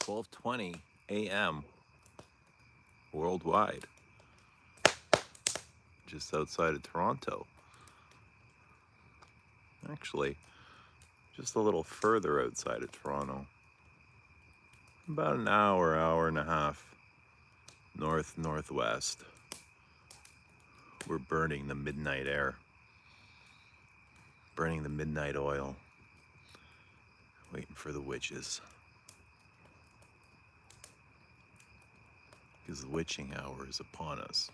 12:20 a.m. worldwide, just outside of Toronto. Actually, just a little further outside of Toronto. About an hour, hour and a half northwest. We're burning the midnight air, burning the midnight oil, waiting for the witches. Because the witching hour is upon us.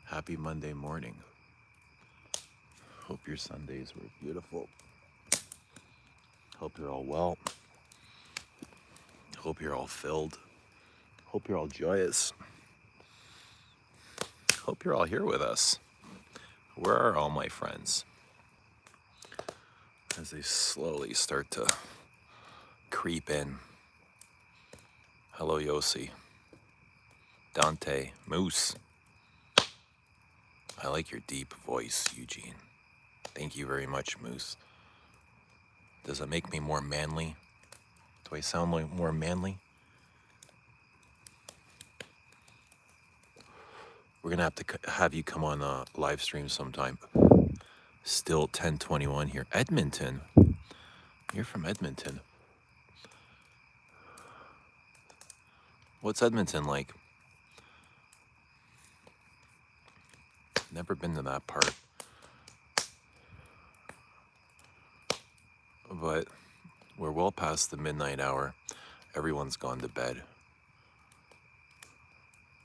Happy Monday morning. Hope your Sundays were beautiful. Hope you're all well. Hope you're all filled. Hope you're all joyous. Hope you're all here with us. Where are all my friends? As they slowly start to creep in. Hello, Yossi. Dante. Moose. I like your deep voice, Eugene. Thank you very much, Moose. Does it make me more manly? Do I sound like more manly? We're gonna have to have you come on a live stream sometime. Still 10:21 here. Edmonton. You're from Edmonton. What's Edmonton like? Never been to that part. But we're well past the midnight hour. Everyone's gone to bed.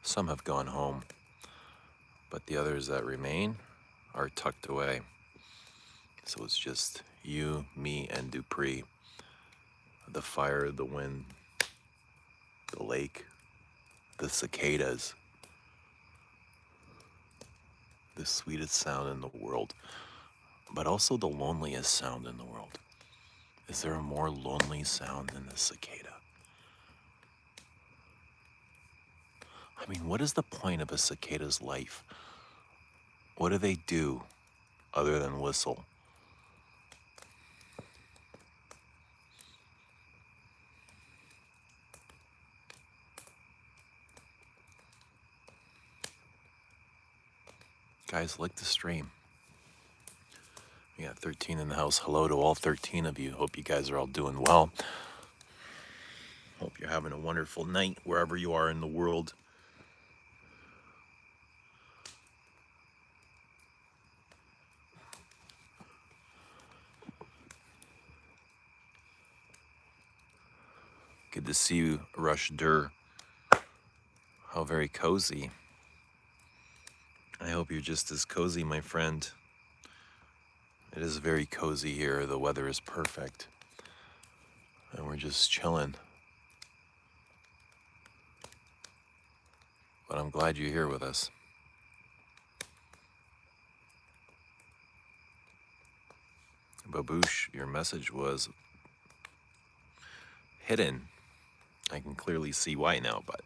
Some have gone home. But the others that remain are tucked away. So it's just you, me, and Dupree. The fire, the wind, the lake, the cicadas. The sweetest sound in the world, but also the loneliest sound in the world. Is there a more lonely sound than the cicada? I mean, what is the point of a cicada's life? What do they do other than whistle? Guys, like the stream. We got 13 in the house. Hello to all 13 of you. Hope you guys are all doing well. Hope you're having a wonderful night wherever you are in the world. Good to see you, Rush Dur. How very cozy. I hope you're just as cozy, my friend. It is very cozy here. The weather is perfect. And we're just chilling. But I'm glad you're here with us. Baboosh, your message was hidden. I can clearly see why now, but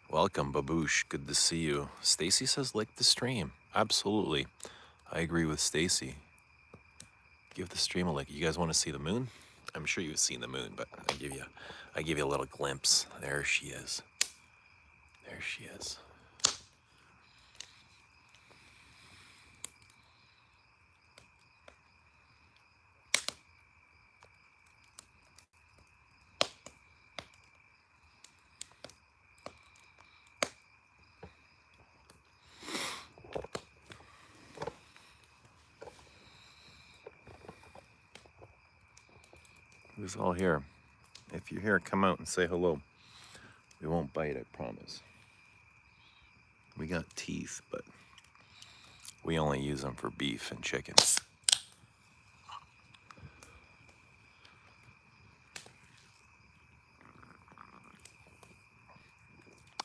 welcome, Baboosh. Good to see you. Stacy says like the stream. Absolutely. I agree with Stacy. Give the stream a like. You guys want to see the moon? I'm sure you've seen the moon, but I give you a little glimpse. There she is. There she is. Who's all here? If you're here, come out and say hello. We won't bite, I promise. We got teeth, but we only use them for beef and chicken.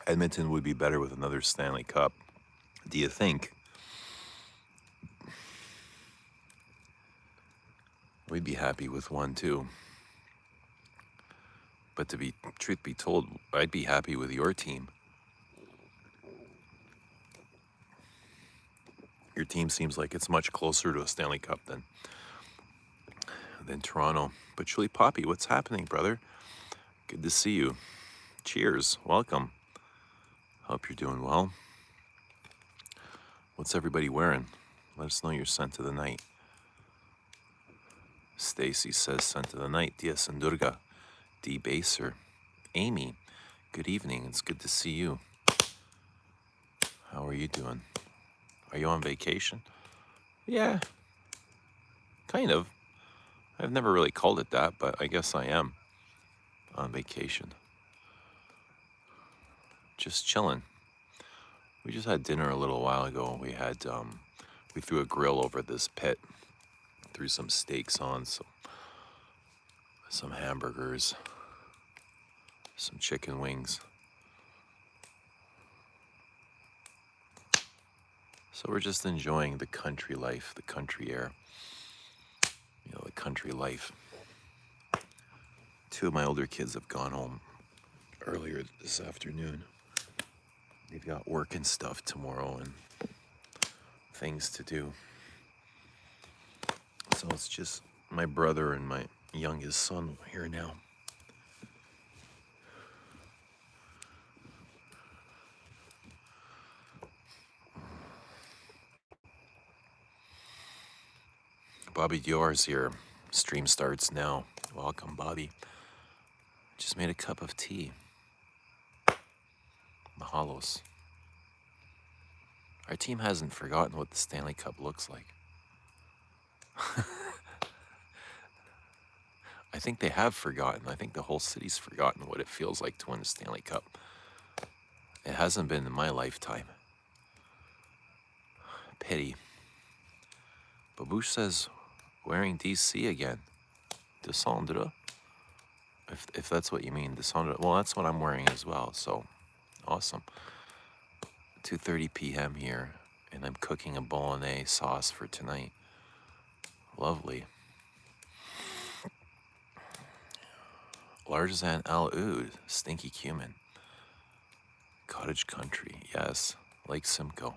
Edmonton would be better with another Stanley Cup. Do you think? We'd be happy with one too. But truth be told, I'd be happy with your team. team seems like it's much closer to a Stanley Cup than Toronto. But Chili Poppy, what's happening, brother? Good to see you. Cheers. Welcome. Hope you're doing well. What's everybody wearing? Let us know your scent of the night. Stacy says scent of the night. Dias and Durga. D. Baser. Amy, good evening. It's good to see you. How are you doing? Are you on vacation? Yeah, kind of. I've never really called it that, but I guess I am on vacation. Just chilling. We just had dinner a little while ago. We threw a grill over this pit, threw some steaks on, some hamburgers, some chicken wings. So we're just enjoying the country life, the country air, the country life. 2 of my older kids have gone home earlier this afternoon. They've got work and stuff tomorrow and things to do. So it's just my brother and my youngest son here now. Bobby Dior's here. Stream starts now. Welcome, Bobby. Just made a cup of tea. Mahalos. Our team hasn't forgotten what the Stanley Cup looks like. I think they have forgotten. I think the whole city's forgotten what it feels like to win the Stanley Cup. It hasn't been in my lifetime. Pity. Babouche says, wearing DC again. Descendre. If that's what you mean, descendre. Well, that's what I'm wearing as well, so awesome. 2:30 p.m. here, and I'm cooking a bolognese sauce for tonight. Lovely. Largezan Al Oud, stinky cumin. Cottage country, yes, Lake Simcoe.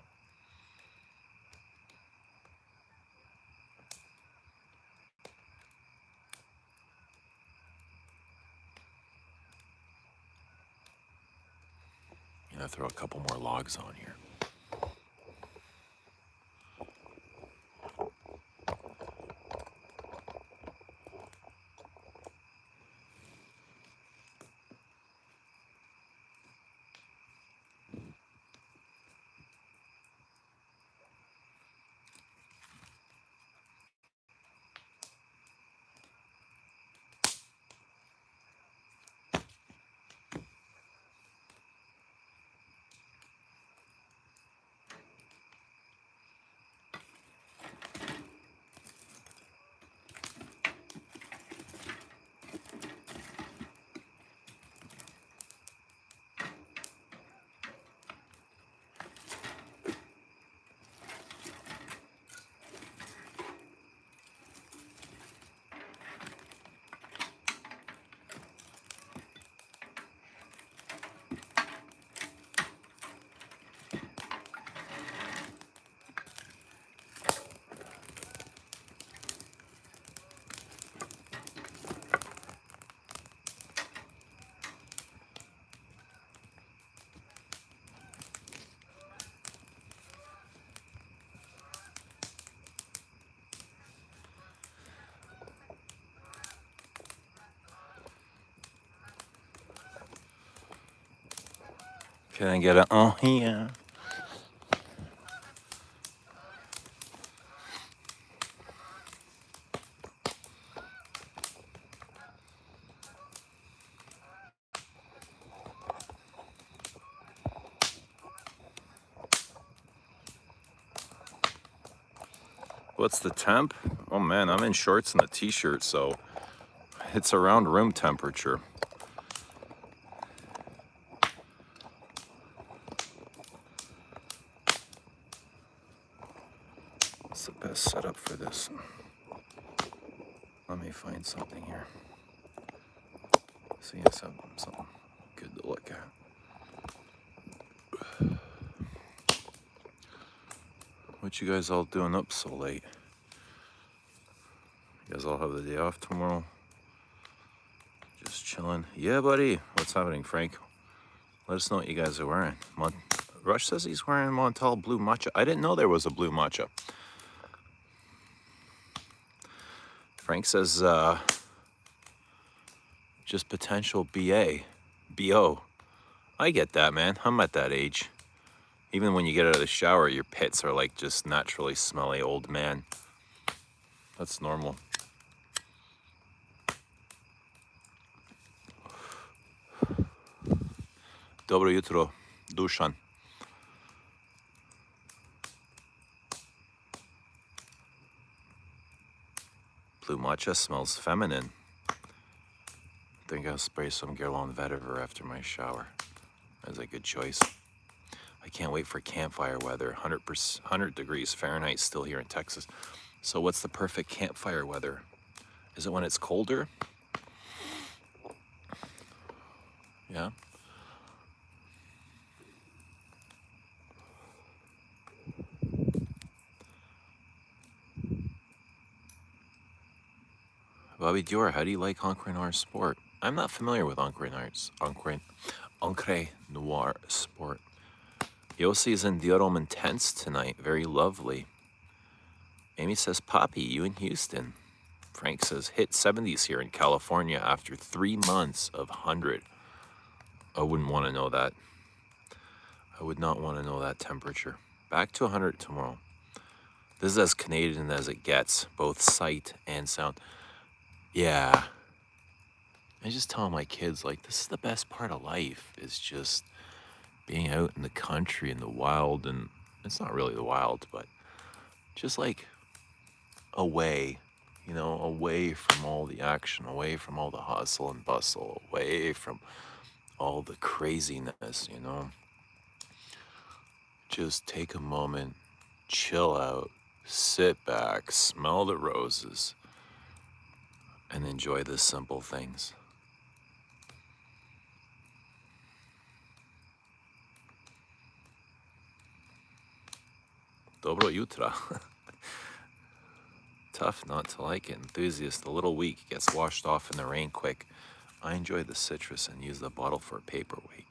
I'm gonna throw a couple more logs on here. Can I get a oh yeah? What's the temp? Oh man, I'm in shorts and a t-shirt, so it's around room temperature. What's the best setup for this? Let me find something here. See something good to look at. What you guys all doing up so late? You guys all have the day off tomorrow? Just chilling. Yeah, buddy. What's happening, Frank? Let us know what you guys are wearing. Rush says he's wearing Montal blue matcha. I didn't know there was a blue matcha. Frank says, just potential BO. I get that, man. I'm at that age. Even when you get out of the shower, your pits are like just naturally smelly old man. That's normal. Dobro jutro, Dušan. Blue matcha smells feminine. I think I'll spray some Guerlain vetiver after my shower. That's a good choice. I can't wait for campfire weather. 100 degrees Fahrenheit still here in Texas. So what's the perfect campfire weather? Is it when it's colder? Yeah. Bobby Dior, how do you like Encre Noir Sport? I'm not familiar with Encre Noir Sport. Yossi's in Diorum Intense tonight. Very lovely. Amy says, Poppy, you in Houston. Frank says, hit 70s here in California after 3 months of 100. I wouldn't want to know that. I would not want to know that temperature. Back to 100 tomorrow. This is as Canadian as it gets, both sight and sound. Yeah. I just tell my kids, like, this is the best part of life, is just being out in the country, in the wild, and it's not really the wild, but just like away, you know, away from all the action, away from all the hustle and bustle, away from all the craziness, you know. Just take a moment, chill out, sit back, smell the roses, and enjoy the simple things. Dobro jutra. Tough not to like it. Enthusiast, a little weak, gets washed off in the rain quick. I enjoy the citrus and use the bottle for a paperweight.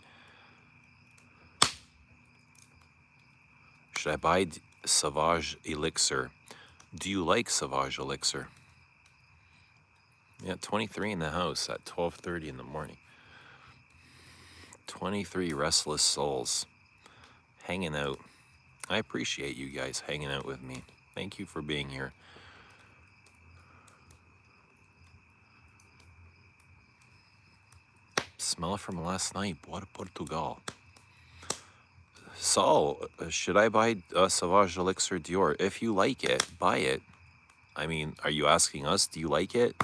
Should I buy Sauvage Elixir? Do you like Sauvage Elixir? Yeah, 23 in the house at 12:30 in the morning. 23 restless souls hanging out. I appreciate you guys hanging out with me. Thank you for being here. Smell it from last night. Boa Portugal. Saul, should I buy Sauvage Elixir Dior? If you like it, buy it. I mean, are you asking us, do you like it?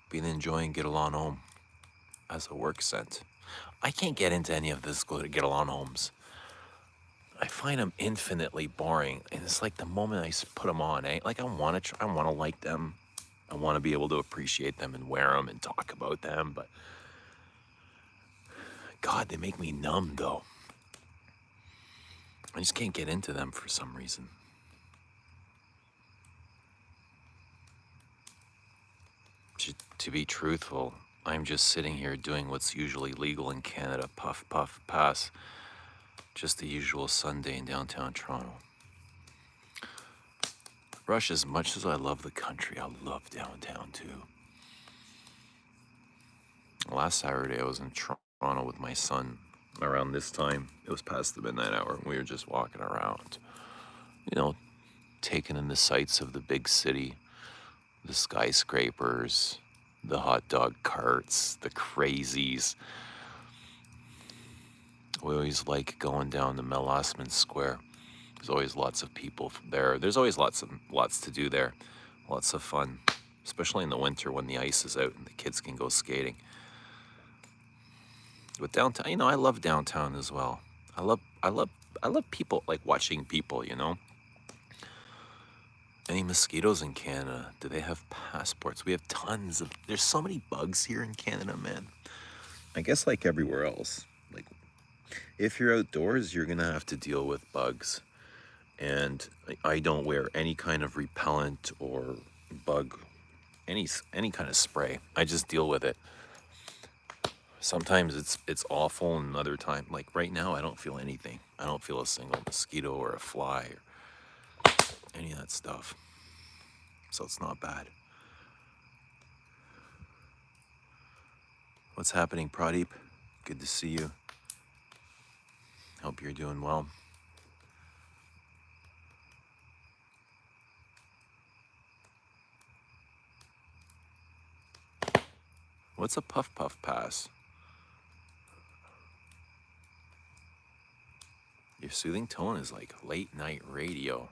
Been enjoying Get Along Home as a work scent. I can't get into any of this Get Along Homes. I find them infinitely boring, and it's like the moment I put them on, like I want to like them. I want to be able to appreciate them and wear them and talk about them, but God, they make me numb though. I just can't get into them for some reason. To be truthful, I'm just sitting here doing what's usually legal in Canada. Puff, puff, pass. Just the usual Sunday in downtown Toronto. Rush, as much as I love the country, I love downtown too. Last Saturday, I was in Toronto with my son around this time. It was past the midnight hour, and we were just walking around, you know, taking in the sights of the big city, the skyscrapers, the hot dog carts, the crazies. We always like going down to Mel Osman Square. There's always lots of people there. There's always lots to do there. Lots of fun, especially in the winter when the ice is out and the kids can go skating. But downtown, you know, I love downtown as well. I love people, like watching people, you know. Any mosquitoes in Canada? Do they have passports? We have tons of, there's so many bugs here in Canada, man. I guess like everywhere else. Like, If you're outdoors, you're gonna have to deal with bugs. And I don't wear any kind of repellent or bug, any kind of spray. I just deal with it. Sometimes it's awful, and other time, like right now, I don't feel anything. I don't feel a single mosquito or a fly or any of that stuff. So it's not bad. What's happening, Pradeep? Good to see you. Hope you're doing well. What's a puff puff pass? Your soothing tone is like late night radio.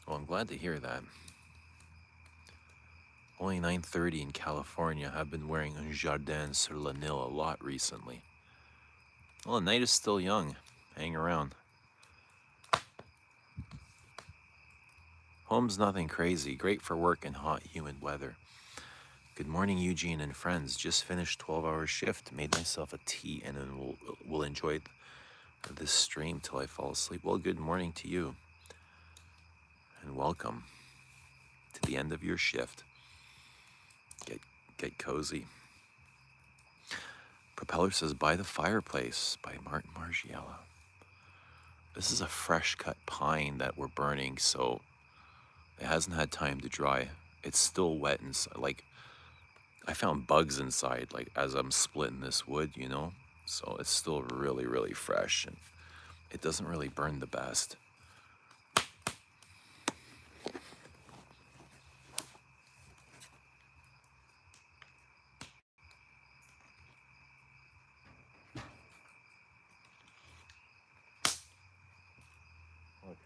Well, I'm glad to hear that. Only 9:30 in California. I've been wearing un jardin sur le Nil a lot recently. Well, the night is still young. Hang around. Home's nothing crazy. Great for work in hot, humid weather. Good morning, Eugene and friends. Just finished 12-hour shift. Made myself a tea and then we'll enjoy this stream till I fall asleep. Well, good morning to you. And welcome to the end of your shift. Get cozy. Propeller says, By the Fireplace by Martin Margiela. This is a fresh cut pine that we're burning, so it hasn't had time to dry. It's still wet inside. Like, I found bugs inside, like, as I'm splitting this wood, you know? So it's still really, really fresh, and it doesn't really burn the best. Look,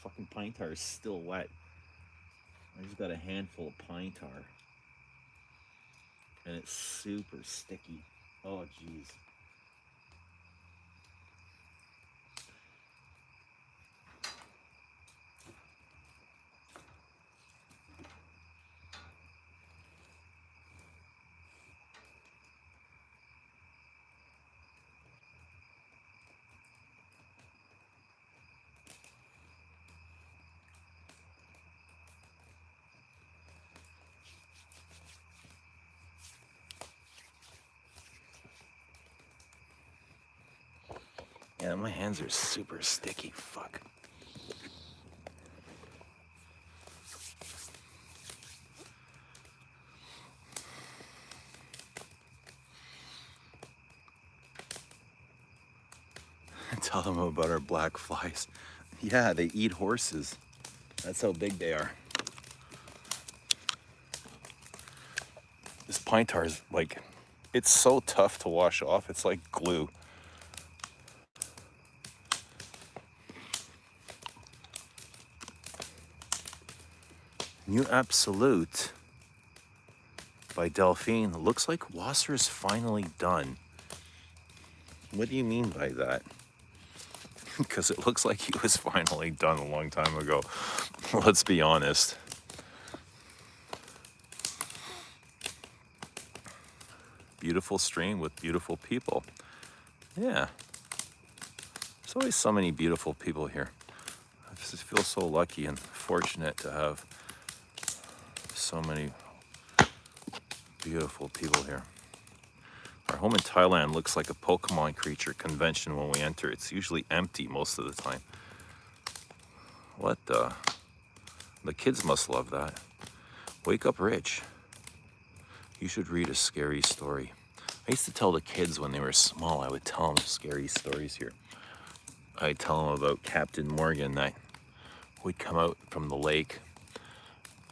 fucking pine tar is still wet. I just got a handful of pine tar. And it's super sticky. Oh, jeez. Yeah, my hands are super sticky. Fuck. Tell them about our black flies. Yeah, they eat horses. That's how big they are. This pine tar is like, it's so tough to wash off. It's like glue. New Absolute by Delphine. Looks like Wasser is finally done. What do you mean by that? Because it looks like he was finally done a long time ago. Let's be honest. Beautiful stream with beautiful people. Yeah. There's always so many beautiful people here. I just feel so lucky and fortunate to have so many beautiful people here. Our home in Thailand looks like a Pokemon creature convention when we enter. It's usually empty most of the time. What the? The kids must love that. Wake up rich. You should read a scary story. I used to tell the kids when they were small, I would tell them scary stories here. I'd tell them about Captain Morgan that would come out from the lake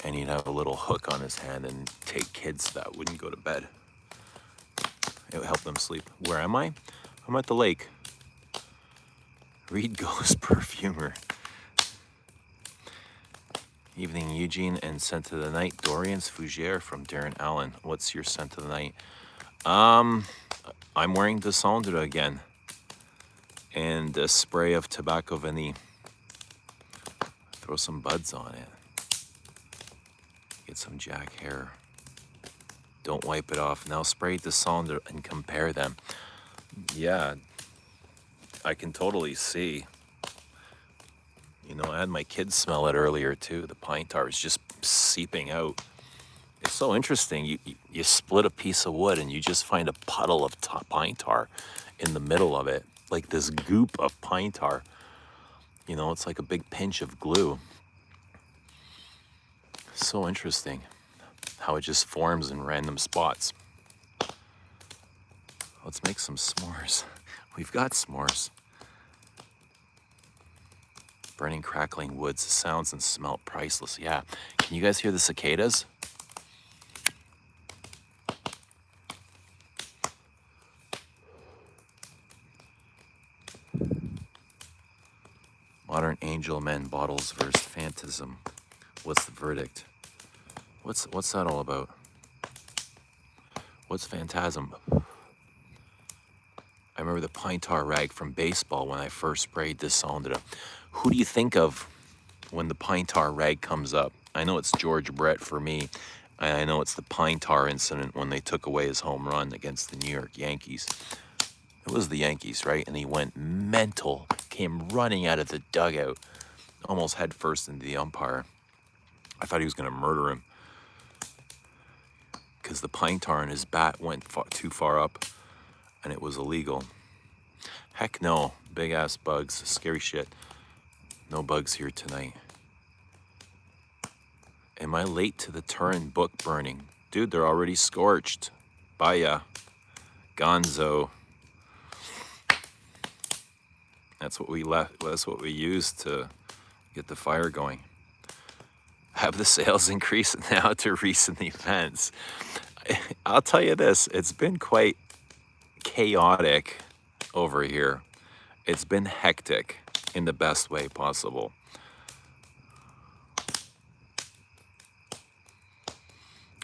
and he'd have a little hook on his hand and take kids that wouldn't go to bed. It would help them sleep. Where am I? I'm at the lake. Reed Ghost Perfumer. Evening, Eugene, and Scent of the Night. Dorian's Fougere from Darren Allen. What's your scent of the night? I'm wearing Descendre again. And a spray of Tobacco Vanille. Throw some buds on it. Get some Jack hair. Don't wipe it off. Now spray Descendre and compare them. Yeah. I can totally see. You know, I had my kids smell it earlier too. The pine tar is just seeping out. It's so interesting. You split a piece of wood and you just find a puddle of pine tar in the middle of it, like this goop of pine tar. You know, it's like a big pinch of glue. So interesting how it just forms in random spots. Let's make some s'mores. We've got s'mores. Burning, crackling woods, sounds and smell priceless. Yeah. Can you guys hear the cicadas? Modern angel men bottles versus phantasm. What's the verdict? What's that all about? What's phantasm? I remember the pine tar rag from baseball when I first sprayed this cylinder. Who do you think of when the pine tar rag comes up? I know it's George Brett for me. And I know it's the pine tar incident when they took away his home run against the New York Yankees. It was the Yankees, right? And he went mental, came running out of the dugout, almost head first into the umpire. I thought he was going to murder him because the pine tar in his bat went too far up and it was illegal. Heck no, big ass bugs, scary shit. No bugs here tonight. Am I late to the Turin book burning? Dude, they're already scorched. Baya. Gonzo. That's what we left. That's what we used to get the fire going. Have the sales increased now to recent events? I'll tell you this, it's been quite chaotic over here. It's been hectic in the best way possible.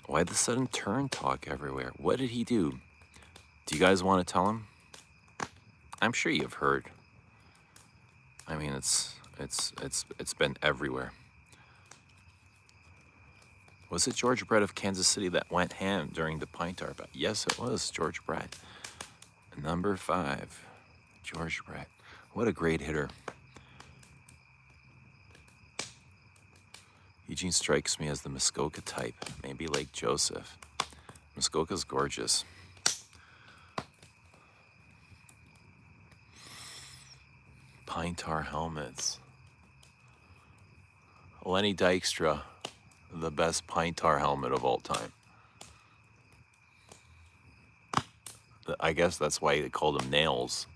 Why the sudden turn talk everywhere? What did he do? Do you guys want to tell him? I'm sure you've heard. I mean, it's been everywhere. Was it George Brett of Kansas City that went ham during the pine tar? Yes, it was George Brett. Number 5, George Brett. What a great hitter. Eugene strikes me as the Muskoka type, maybe like Joseph. Muskoka's gorgeous. Pine tar helmets. Lenny Dykstra, the best pine tar helmet of all time. I guess that's why they called him Nails.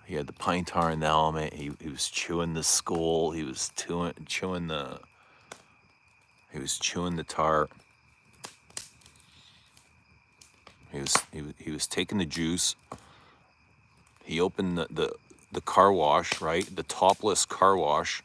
He had the pine tar in the helmet. He was chewing the skull. He was chewing the tar. He was taking the juice. He opened the car wash, right? The topless car wash.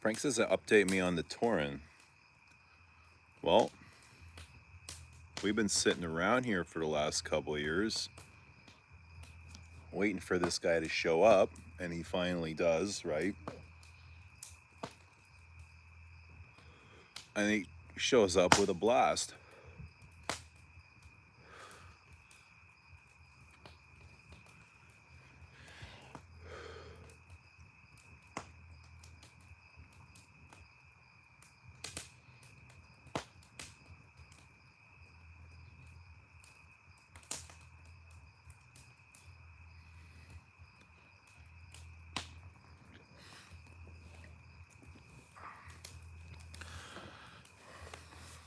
Frank says to update me on the Torin. Well, we've been sitting around here for the last couple of years, waiting for this guy to show up, and he finally does, right? And he shows up with a blast.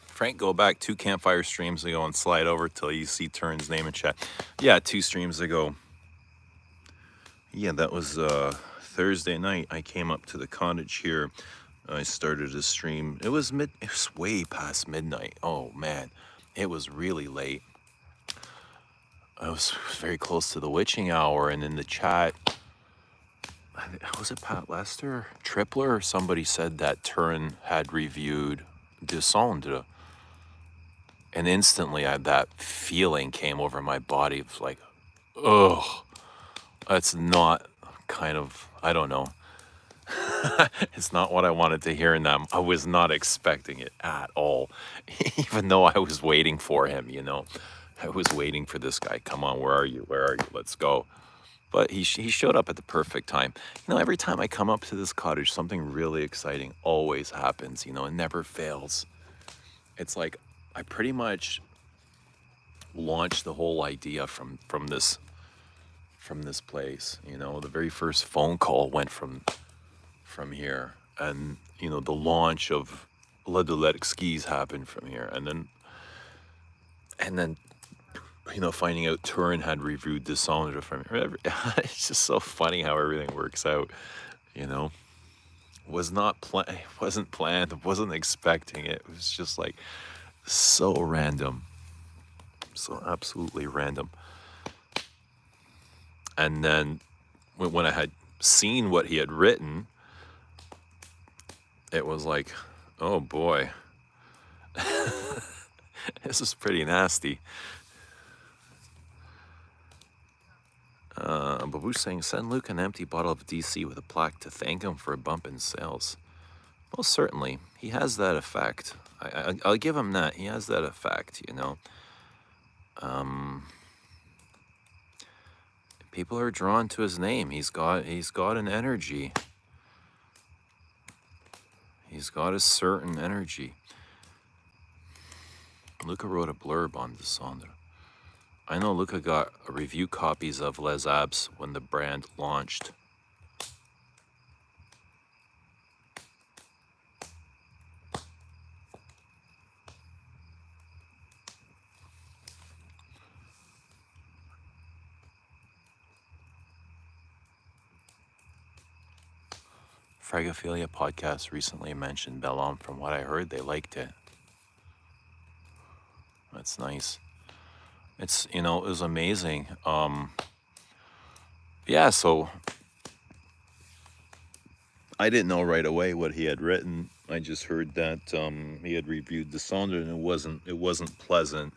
Frank, go back 2 campfire streams ago and slide over till you see Turn's name in chat. Yeah, 2 streams ago. Yeah, that was Thursday night. I came up to the cottage here. I started a stream. It was it was way past midnight. Oh man, it was really late. I was very close to the witching hour, and in the chat, was it Pat Lester, Tripler, or somebody said that Turin had reviewed Descendre, and instantly that feeling came over my body. It was like, oh, that's not kind of, I don't know. It's not what I wanted to hear in that. I was not expecting it at all, even though I was waiting for him, you know. I was waiting for this guy. Come on, where are you? Where are you? Let's go. But he showed up at the perfect time. You know, every time I come up to this cottage, something really exciting always happens, you know, it never fails. It's like I pretty much launched the whole idea from this place, you know. The very first phone call went from here, and you know, the launch of La Doulette Skis happened from here, and then you know, finding out Turin had reviewed Descendre from here. It's just so funny how everything works out, you know. Wasn't planned, wasn't expecting it. It was just like so random, so absolutely random. And then when I had seen what he had written, it was like, oh boy, this is pretty nasty. Babu's saying, send Luke an empty bottle of DC with a plaque to thank him for a bump in sales. Well, certainly, he has that effect. I'll give him that. He has that effect, you know. People are drawn to his name. He's got an energy. He's got a certain energy. Luca wrote a blurb on Descendre. I know Luca got review copies of Les Abs when the brand launched. Fragophilia podcast recently mentioned Bellum. From what I heard, they liked it. That's nice. It's, you know, it was amazing. Yeah, so I didn't know right away what he had written. I just heard that he had reviewed Descendre, and it wasn't pleasant.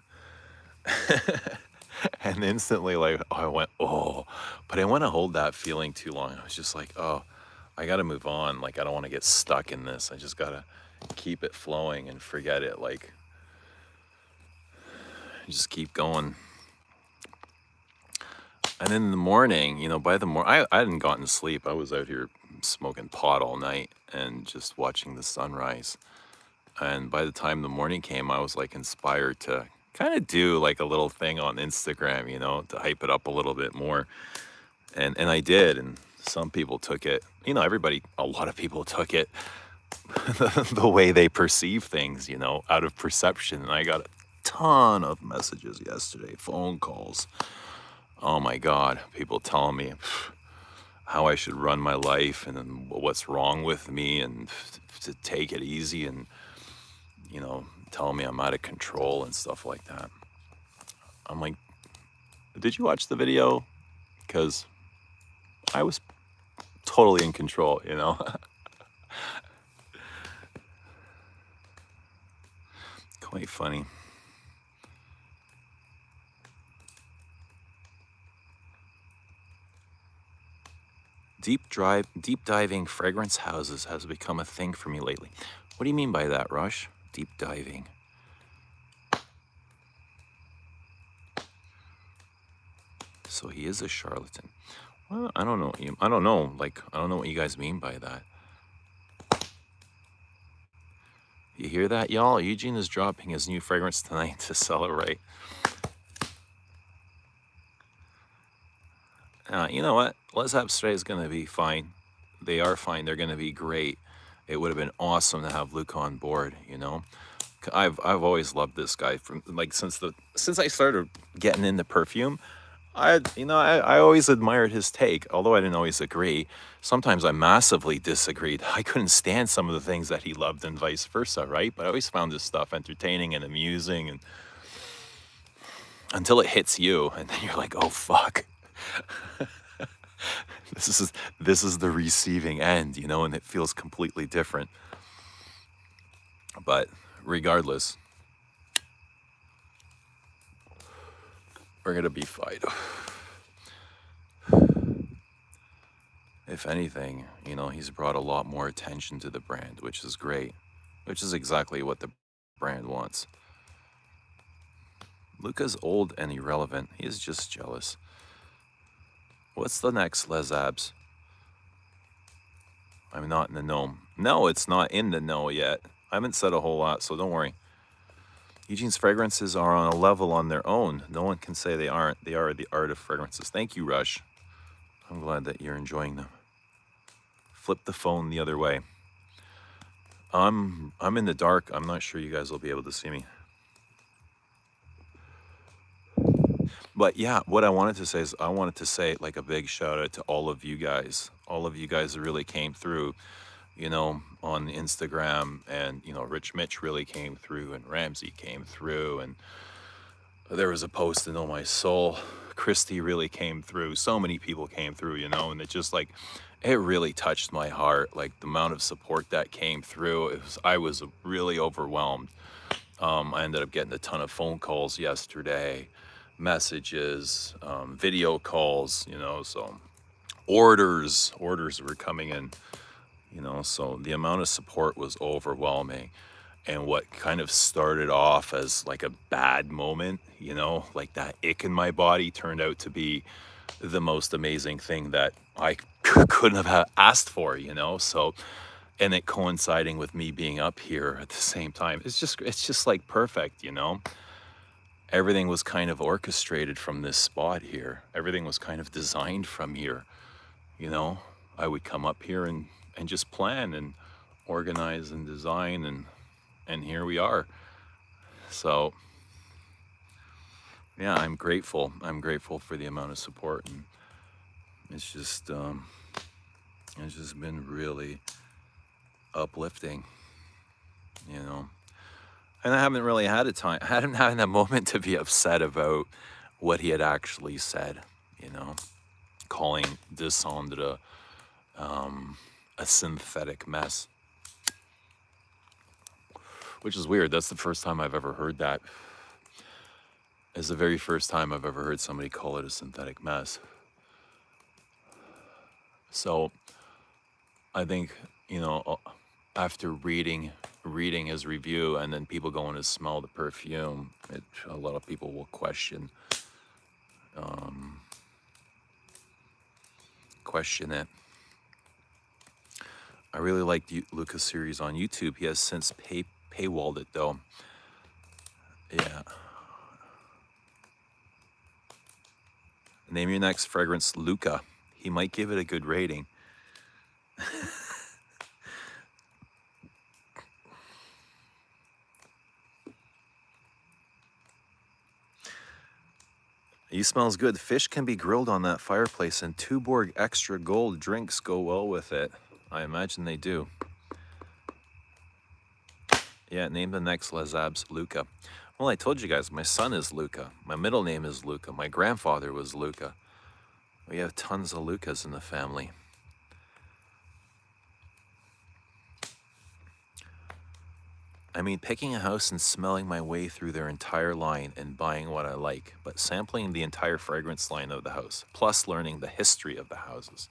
And instantly, like, I went, oh, but I didn't want to hold that feeling too long. I was just like, oh, I got to move on. Like, I don't want to get stuck in this. I just got to keep it flowing and forget it. Like, just keep going. And then in the morning, you know, by the morning, I hadn't gotten to sleep. I was out here smoking pot all night and just watching the sunrise. And by the time the morning came, I was like inspired to kind of do like a little thing on Instagram, you know, to hype it up a little bit more. And I did. And some people took it, you know, a lot of people took it the way they perceive things, you know, out of perception. And I got a ton of messages yesterday, phone calls. Oh my God, people telling me how I should run my life and what's wrong with me and to take it easy and, you know, telling me I'm out of control and stuff like that. I'm like, did you watch the video? Because I was totally in control, you know? Quite funny. Deep diving fragrance houses has become a thing for me lately. What do you mean by that, Rush? Deep diving. So he is a charlatan. Well, I don't know. Like, I don't know what you guys mean by that. You hear that, y'all? Eugene is dropping his new fragrance tonight to celebrate. You know what? Les Abstrait is going to be fine. They are fine. They're going to be great. It would have been awesome to have Luke on board, you know? I've always loved this guy from like since I started getting into perfume. I always admired his take, although I didn't always agree. Sometimes I massively disagreed. I couldn't stand some of the things that he loved and vice versa, right? But I always found his stuff entertaining and amusing, and until it hits you, and then you're like, oh fuck, this is this is the receiving end, and it feels completely different. But regardless, we're gonna be fine. If anything, he's brought a lot more attention to the brand, which is great, which is exactly what the brand wants. Luca's old and irrelevant. He is just jealous. What's the next, Les Abs? I'm not in the know. No, it's not in the know yet. I haven't said a whole lot, so don't worry. Eugene's fragrances are on a level on their own. No one can say they aren't. They are the art of fragrances. Thank you, Rush. I'm glad that you're enjoying them. Flip the phone the other way. I'm in the dark. I'm not sure you guys will be able to see me. But yeah, what I wanted to say is I wanted to say like a big shout out to all of you guys. All of you guys that really came through, on Instagram, and Rich Mitch really came through, and Ramsey came through, and there was a post in Oh My Soul. Christy really came through. So many people came through, and it just it really touched my heart. Like the amount of support that came through, I was really overwhelmed. I ended up getting a ton of phone calls yesterday, messages, video calls, so orders were coming in, so the amount of support was overwhelming. And what kind of started off as like a bad moment, like that ick in my body, turned out to be the most amazing thing that I couldn't have asked for, so, and it coinciding with me being up here at the same time, it's just like perfect. Everything was kind of orchestrated from this spot here. Everything was kind of designed from here. I would come up here and just plan and organize and design, and here we are. So yeah, I'm grateful. I'm grateful for the amount of support, and it's just been really uplifting, And I haven't really had I hadn't had a moment to be upset about what he had actually said, calling Descendre a synthetic mess, which is weird. That's the first time I've ever heard that. It's the very first time I've ever heard somebody call it a synthetic mess. So I think, after reading his review and then people going to smell the perfume, a lot of people will question it. I really liked Luca's series on YouTube. He has since paywalled it though. Yeah. Name your next fragrance, Luca. He might give it a good rating. He smells good. Fish can be grilled on that fireplace, and Tuborg extra gold drinks go well with it. I imagine they do. Yeah, name the next Les Abs Luca. Well, I told you guys, my son is Luca. My middle name is Luca. My grandfather was Luca. We have tons of Lucas in the family. I mean, picking a house and smelling my way through their entire line and buying what I like, but sampling the entire fragrance line of the house, plus learning the history of the houses.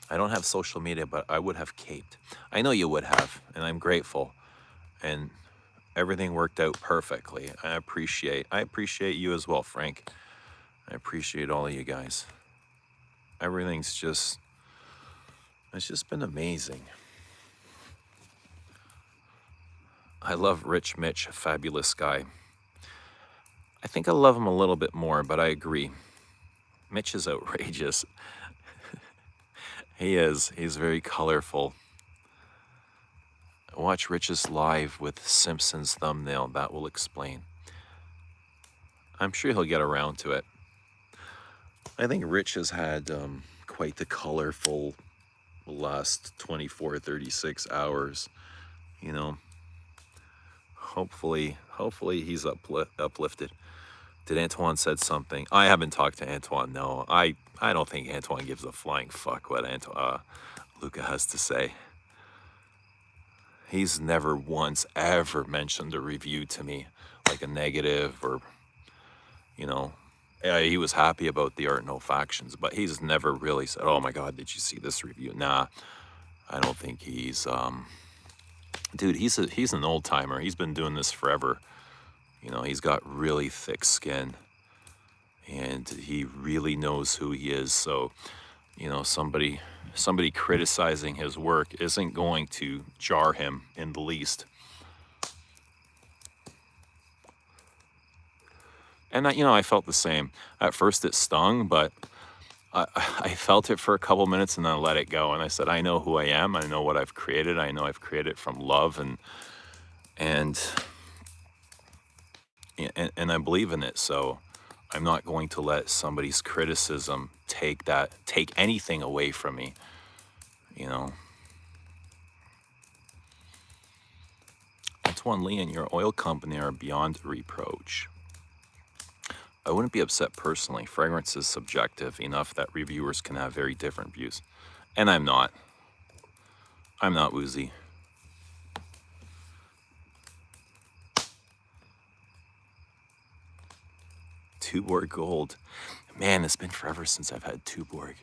I don't have social media, but I would have caped. I know you would have, and I'm grateful. And everything worked out perfectly. I appreciate you as well, Frank. I appreciate all of you guys. Everything's it's just been amazing. I love Rich Mitch, a fabulous guy. I think I love him a little bit more, but I agree. Mitch is outrageous. He is. He's very colorful. Watch Rich's live with Simpsons thumbnail. That will explain. I'm sure he'll get around to it. I think Rich has had quite the colorful last 24, 36 hours. You know, hopefully he's uplifted. Did Antoine said something? I haven't talked to Antoine. No, I don't think Antoine gives a flying fuck what Luca has to say. He's never once ever mentioned a review to me, like a negative or, you know, yeah, he was happy about the art no factions, but he's never really said, "Oh my God, did you see this review?" Nah, I don't think he's dude. He's an old timer. He's been doing this forever. You know, he's got really thick skin, and he really knows who he is. So, you know, somebody criticizing his work isn't going to jar him in the least. And you know, I felt the same. At first it stung, but I felt it for a couple minutes and then I let it go. And I said, I know who I am. I know what I've created. I know I've created from love and I believe in it. So I'm not going to let somebody's criticism take anything away from me, you know. Antoine Lee and your oil company are beyond reproach. I wouldn't be upset personally. Fragrance is subjective enough that reviewers can have very different views. And I'm not. I'm not woozy. Tuborg Gold. Man, it's been forever since I've had Tuborg.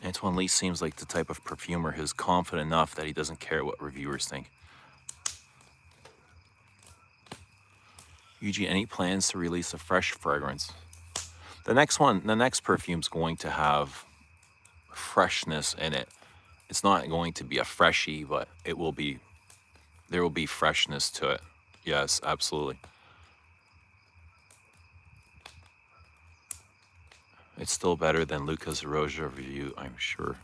Antoine Lee seems like the type of perfumer who's confident enough that he doesn't care what reviewers think. Eugene, any plans to release a fresh fragrance? The next perfume's going to have freshness in it. It's not going to be a freshie, but there will be freshness to it. Yes, absolutely. It's still better than Luca's Roja review, I'm sure.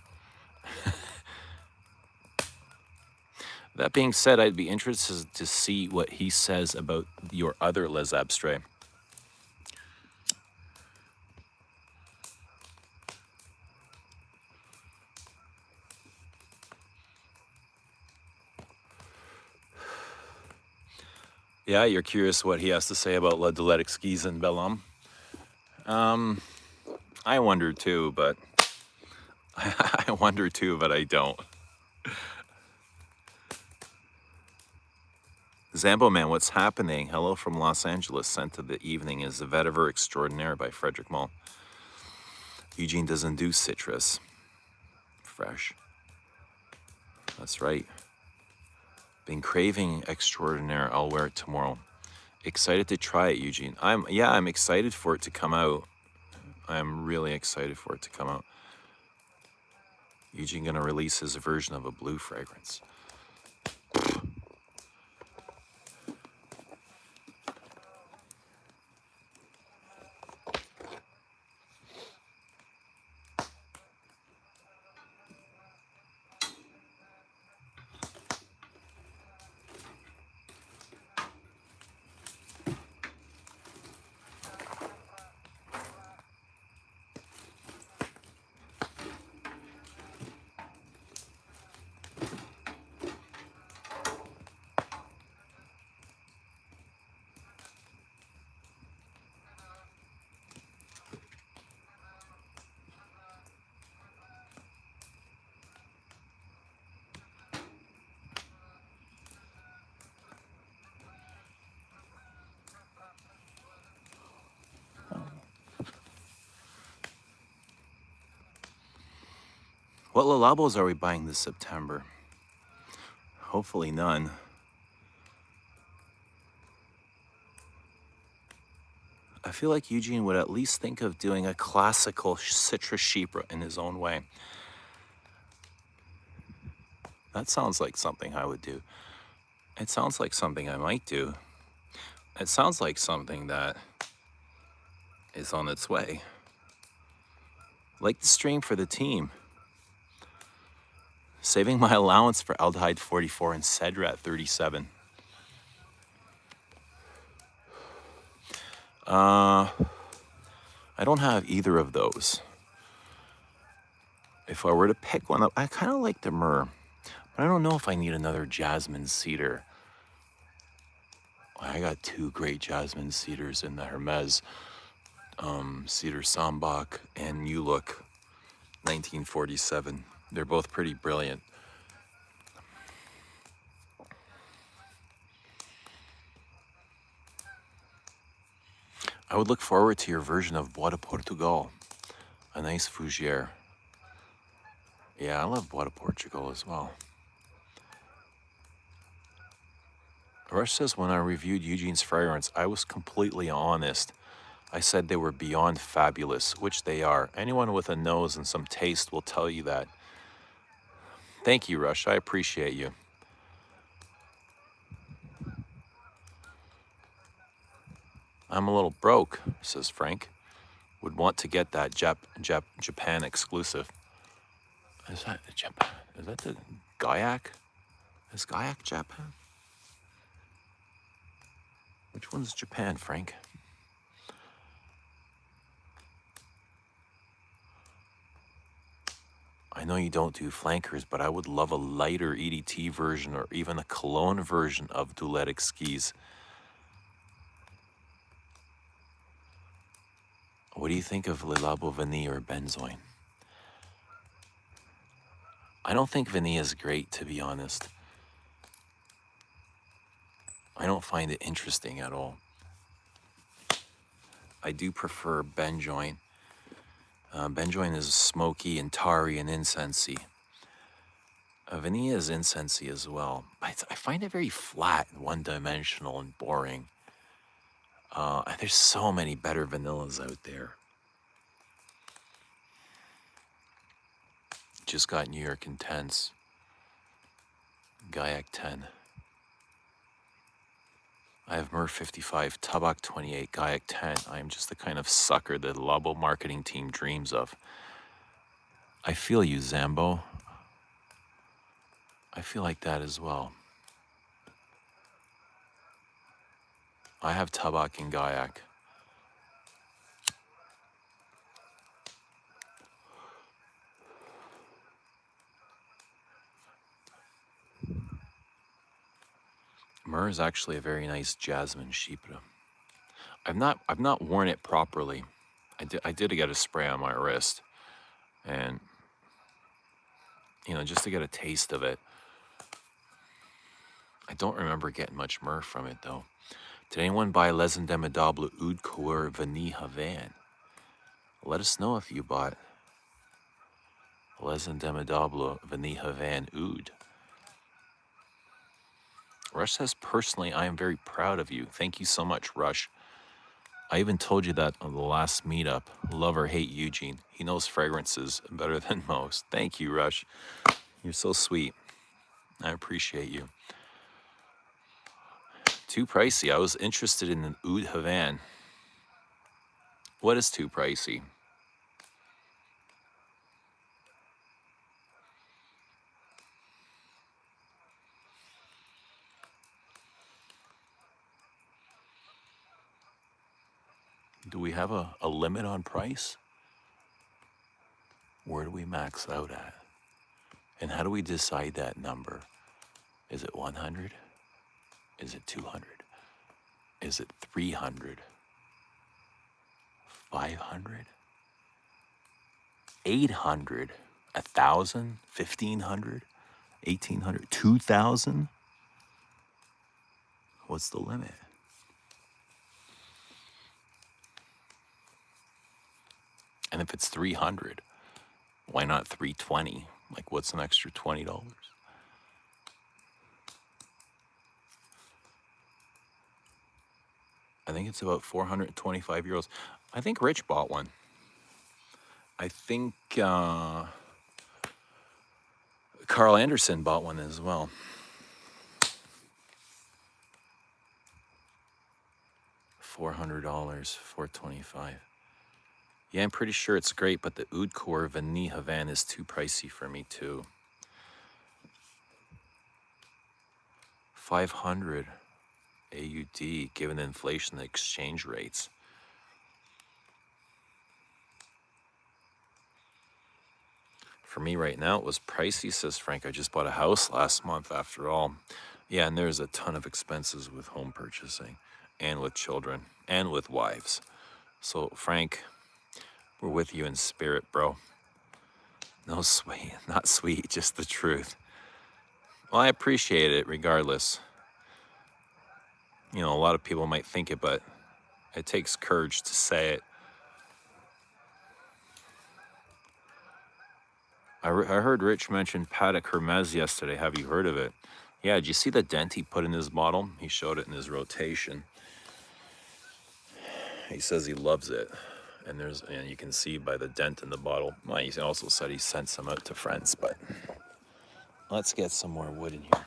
That being said, I'd be interested to see what he says about your other Les Abstraits. Yeah, you're curious what he has to say about La Doulette Skis and Bellum. I wonder too, but I don't. Zambo Man, what's happening? Hello from Los Angeles. Scent of the Evening is the Vetiver Extraordinaire by Frederick Mull. Eugene doesn't do citrus. Fresh. That's right. Been craving Extraordinaire. I'll wear it tomorrow. Excited to try it, Eugene. I'm excited for it to come out. I'm really excited for it to come out. Eugene gonna release his version of a blue fragrance. What Lalabos are we buying this September? Hopefully none. I feel like Eugene would at least think of doing a classical citrus chypre in his own way. That sounds like something I would do. It sounds like something I might do. It sounds like something that is on its way. Like the stream for the team. Saving my allowance for aldehyde 44 and cedra at 37. I don't have either of those. If I were to pick one up, I kind of like the myrrh, but I don't know if I need another jasmine cedar. I got two great jasmine cedars in the Hermes, Cedar Sambach and New Look 1947. They're both pretty brilliant. I would look forward to your version of Bois de Portugal, a nice fougere. Yeah, I love Bois de Portugal as well. Rush says, when I reviewed Eugene's fragrance, I was completely honest. I said they were beyond fabulous, which they are. Anyone with a nose and some taste will tell you that. Thank you, Rush. I appreciate you. I'm a little broke, says Frank. Would want to get that Japan exclusive. Is that Japan? Is that the Gaiac? Is Gaiac Japan? Which one's Japan, Frank? I know you don't do flankers, but I would love a lighter EDT version or even a cologne version of Dulet Exquise. What do you think of Le Labo Vanille or Benzoin? I don't think vanilla is great, to be honest. I don't find it interesting at all. I do prefer benjoin. Benjoin is smoky and tarry and incensey. Vanilla is incensey as well. I find it very flat, one-dimensional, and boring. There's so many better vanillas out there. Just got New York Intense. Gaiac 10. I have Myrrh 55, Tabak 28, Gaiac 10. I am just the kind of sucker that the Labo marketing team dreams of. I feel you, Zambo. I feel like that as well. I have Tabak and Gaiac. Myrrh is actually a very nice jasmine chypre. I've not worn it properly. I did get a spray on my wrist, and just to get a taste of it. I don't remember getting much myrrh from it though. Did anyone buy Les Indemnidables Oud Coeur Vanille Havane? Let us know if you bought Les Indemnidables Vanille Havane Oud. Rush says, personally, I am very proud of you. Thank you so much, Rush. I even told you that on the last meetup. Love or hate Eugene. He knows fragrances better than most. Thank you, Rush. You're so sweet. I appreciate you. Too pricey. I was interested in an Oud Havane. What is too pricey? Do we have a limit on price? Where do we max out at? And how do we decide that number? Is it 100? Is it 200? Is it 300? 500? 800? 1,000? 1,500? 1,800? 2,000? What's the limit? And if it's 300, why not 320? Like, what's an extra $20? I think it's about 425 euros. I think Rich bought one. I think Carl Anderson bought one as well. $400, $425. Yeah, I'm pretty sure it's great, but the Oud Coeur Vanille Havane is too pricey for me too. 500 AUD given inflation and exchange rates. For me right now, it was pricey, says Frank. I just bought a house last month after all. Yeah, and there's a ton of expenses with home purchasing and with children and with wives. So, Frank, we're with you in spirit, bro. No sweet, not sweet, just the truth. Well, I appreciate it regardless. You know, a lot of people might think it, but it takes courage to say it. I heard Rich mention Paddock Hermes yesterday. Have you heard of it? Yeah, did you see the dent he put in his bottle? He showed it in his rotation. He says he loves it. And you can see by the dent in the bottle. Well, he also said he sent some out to friends, but let's get some more wood in here.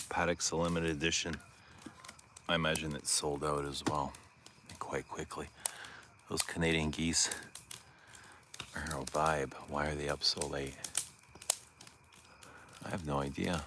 Paddock's a limited edition. I imagine it's sold out as well, quite quickly. Those Canadian geese are a vibe. Why are they up so late? I have no idea.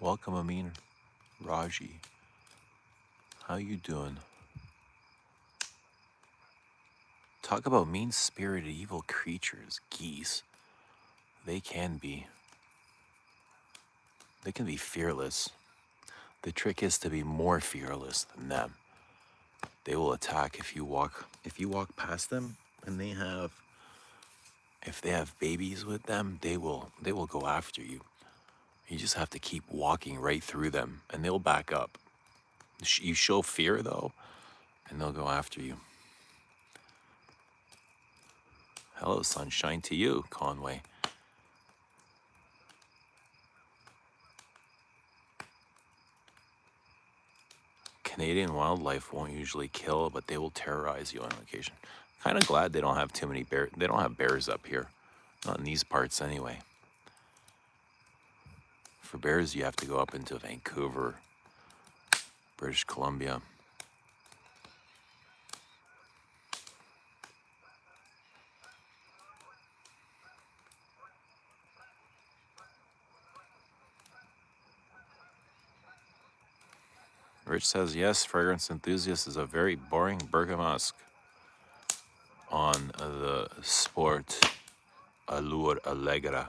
Welcome, Amin Raji. How you doing? Talk about mean-spirited evil creatures, geese. They can be. They can be fearless. The trick is to be more fearless than them. They will attack if you walk past them, and if they have babies with them, they will go after you. You just have to keep walking right through them, and they'll back up. You show fear though, and they'll go after you. Hello, sunshine to you, Conway. Canadian wildlife won't usually kill, but they will terrorize you on occasion. Kind of glad they don't have too many bears. They don't have bears up here, not in these parts anyway. For bears, you have to go up into Vancouver, British Columbia. Rich says, yes, fragrance enthusiast is a very boring bergamasque on the sport allure allegra.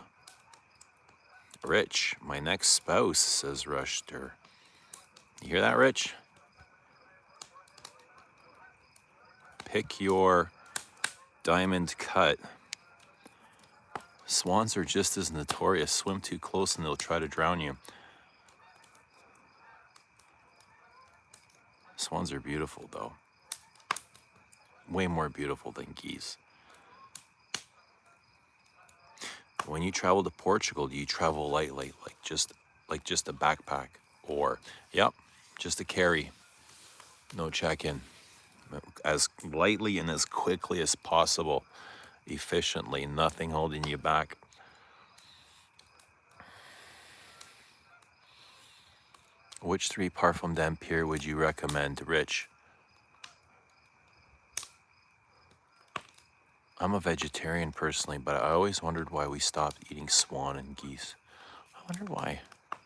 Rich, my next spouse, says Rushter. You hear that, Rich? Pick your diamond cut. Swans are just as notorious. Swim too close and they'll try to drown you. Swans are beautiful, though. Way more beautiful than geese. When you travel to Portugal, do you travel lightly, like just a backpack? Or, yep, just a carry. No check-in. As lightly and as quickly as possible. Efficiently, nothing holding you back. Which 3 Parfum d'Empire would you recommend, Rich? I'm a vegetarian personally, but I always wondered why we stopped eating swan and geese. I wonder why.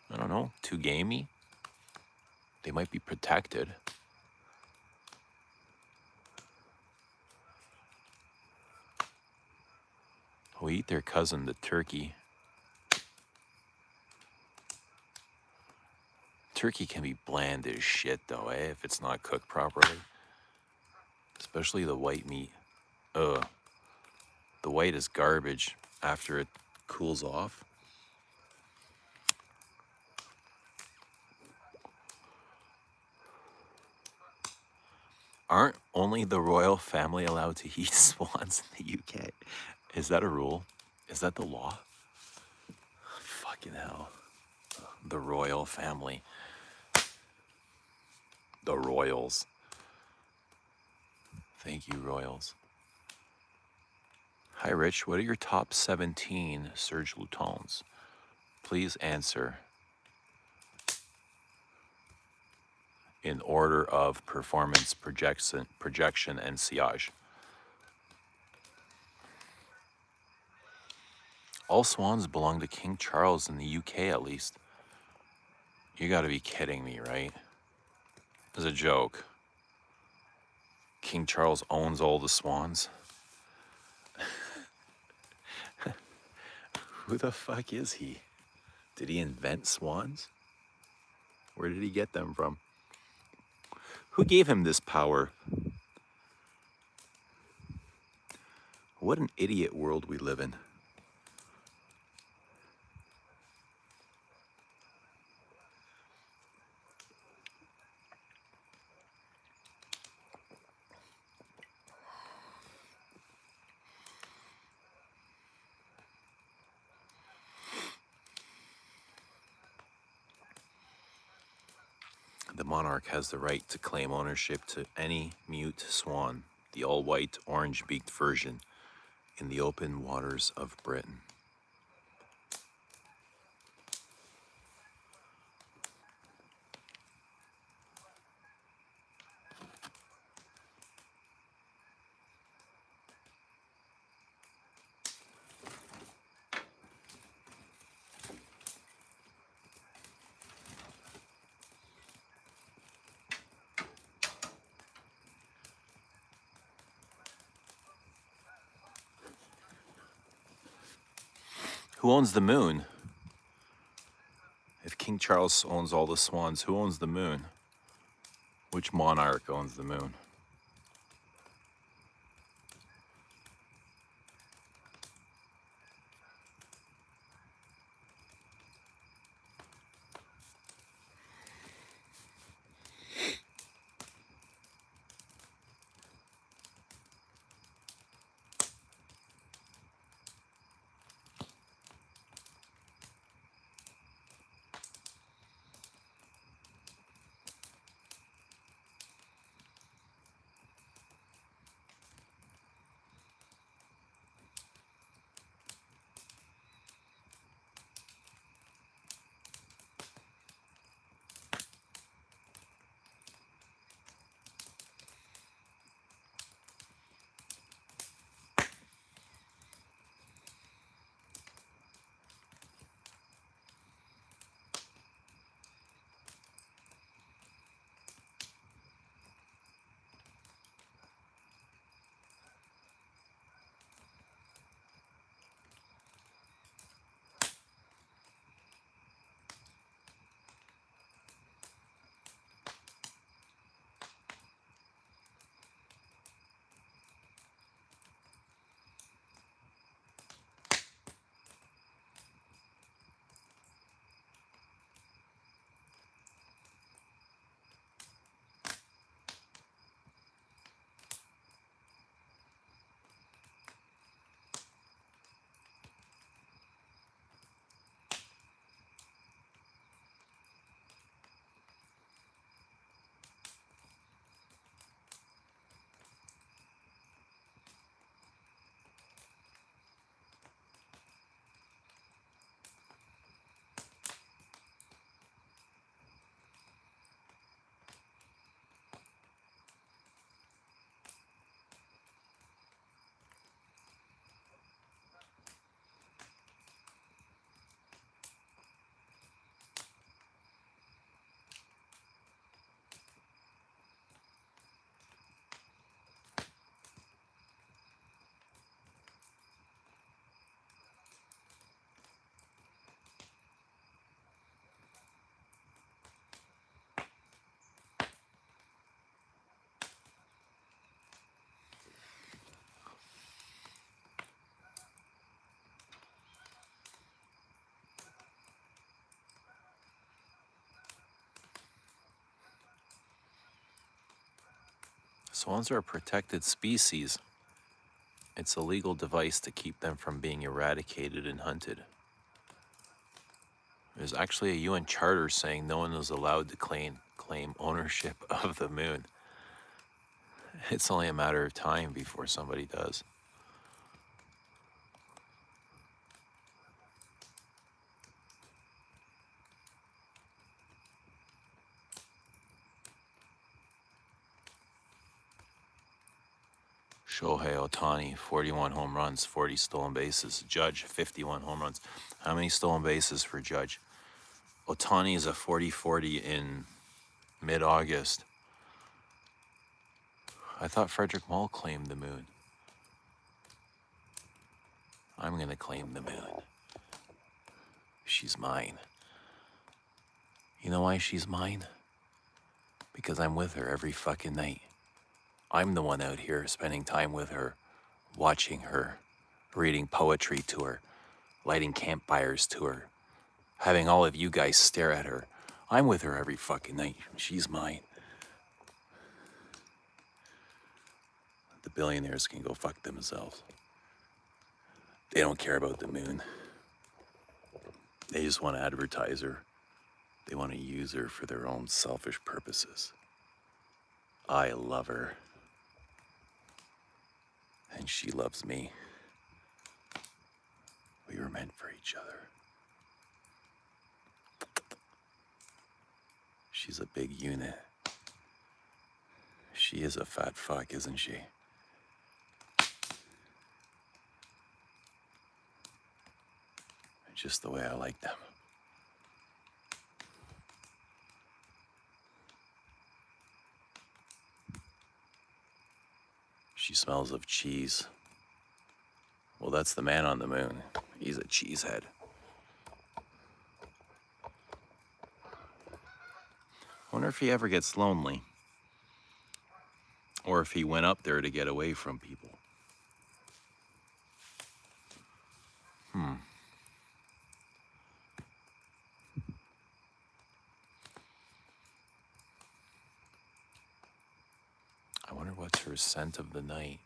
I don't know. Too gamey? They might be protected. We eat their cousin, the turkey. Turkey can be bland as shit, though, if it's not cooked properly. Especially the white meat. Ugh. The white is garbage after it cools off. Aren't only the royal family allowed to eat swans in the UK? Is that a rule? Is that the law? Fucking hell. The royal family. The royals. Thank you, royals. Hi, Rich. What are your top 17 Serge Lutens? Please answer in order of performance, projection, and sillage. All swans belong to King Charles in the UK, at least. You gotta be kidding me, right? As a joke. King Charles owns all the swans? Who the fuck is he? Did he invent swans? Where did he get them from? Who gave him this power? What an idiot world we live in. The monarch has the right to claim ownership to any mute swan, the all-white, orange-beaked version, in the open waters of Britain. Who owns the moon? If King Charles owns all the swans, who owns the moon? Which monarch owns the moon? Swans are a protected species. It's a legal device to keep them from being eradicated and hunted. There's actually a UN charter saying no one is allowed to claim ownership of the moon. It's only a matter of time before somebody does. Shohei Ohtani, 41 home runs, 40 stolen bases. Judge, 51 home runs. How many stolen bases for Judge? Ohtani is a 40-40 in mid-August. I thought Frederick Mull claimed the moon. I'm going to claim the moon. She's mine. You know why she's mine? Because I'm with her every fucking night. I'm the one out here spending time with her, watching her, reading poetry to her, lighting campfires to her, having all of you guys stare at her. I'm with her every fucking night. She's mine. The billionaires can go fuck themselves. They don't care about the moon. They just want to advertise her. They want to use her for their own selfish purposes. I love her. And she loves me. We were meant for each other. She's a big unit. She is a fat fuck, isn't she? Just the way I like them. She smells of cheese. Well, that's the man on the moon. He's a cheesehead. I wonder if he ever gets lonely. Or if he went up there to get away from people. I wonder what's her scent of the night.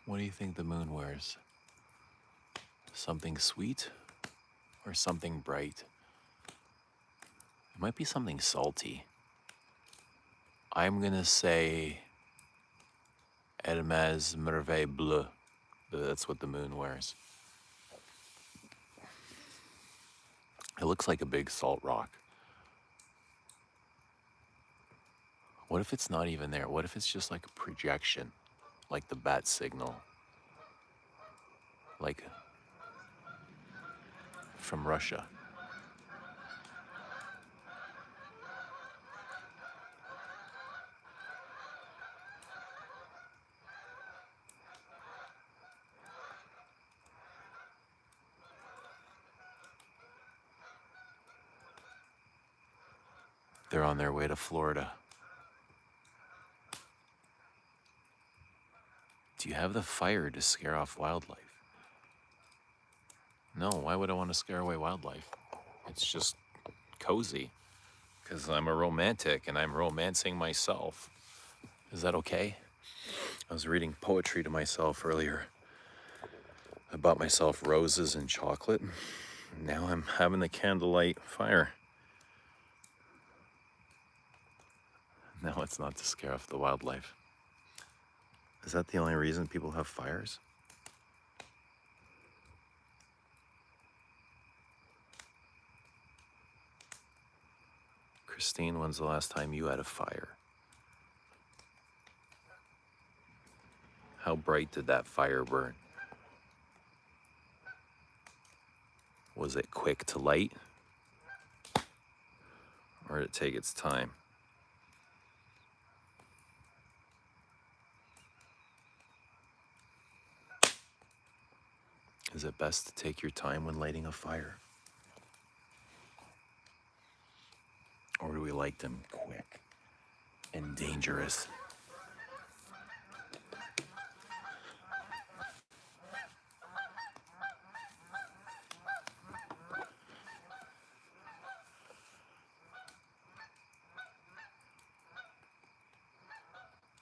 What do you think the moon wears? Something sweet or something bright? It might be something salty. I'm gonna say Hermès Merveille Bleu. That's what the moon wears. It looks like a big salt rock. What if it's not even there? What if it's just like a projection? Like the bat signal? Like from Russia? They're on their way to Florida. Do you have the fire to scare off wildlife? No, why would I want to scare away wildlife? It's just cozy. Because I'm a romantic and I'm romancing myself. Is that okay? I was reading poetry to myself earlier. I bought myself roses and chocolate. Now I'm having the candlelight fire. No, it's not to scare off the wildlife. Is that the only reason people have fires? Christine, when's the last time you had a fire? How bright did that fire burn? Was it quick to light? Or did it take its time? Is it best to take your time when lighting a fire? Or do we like them quick and dangerous?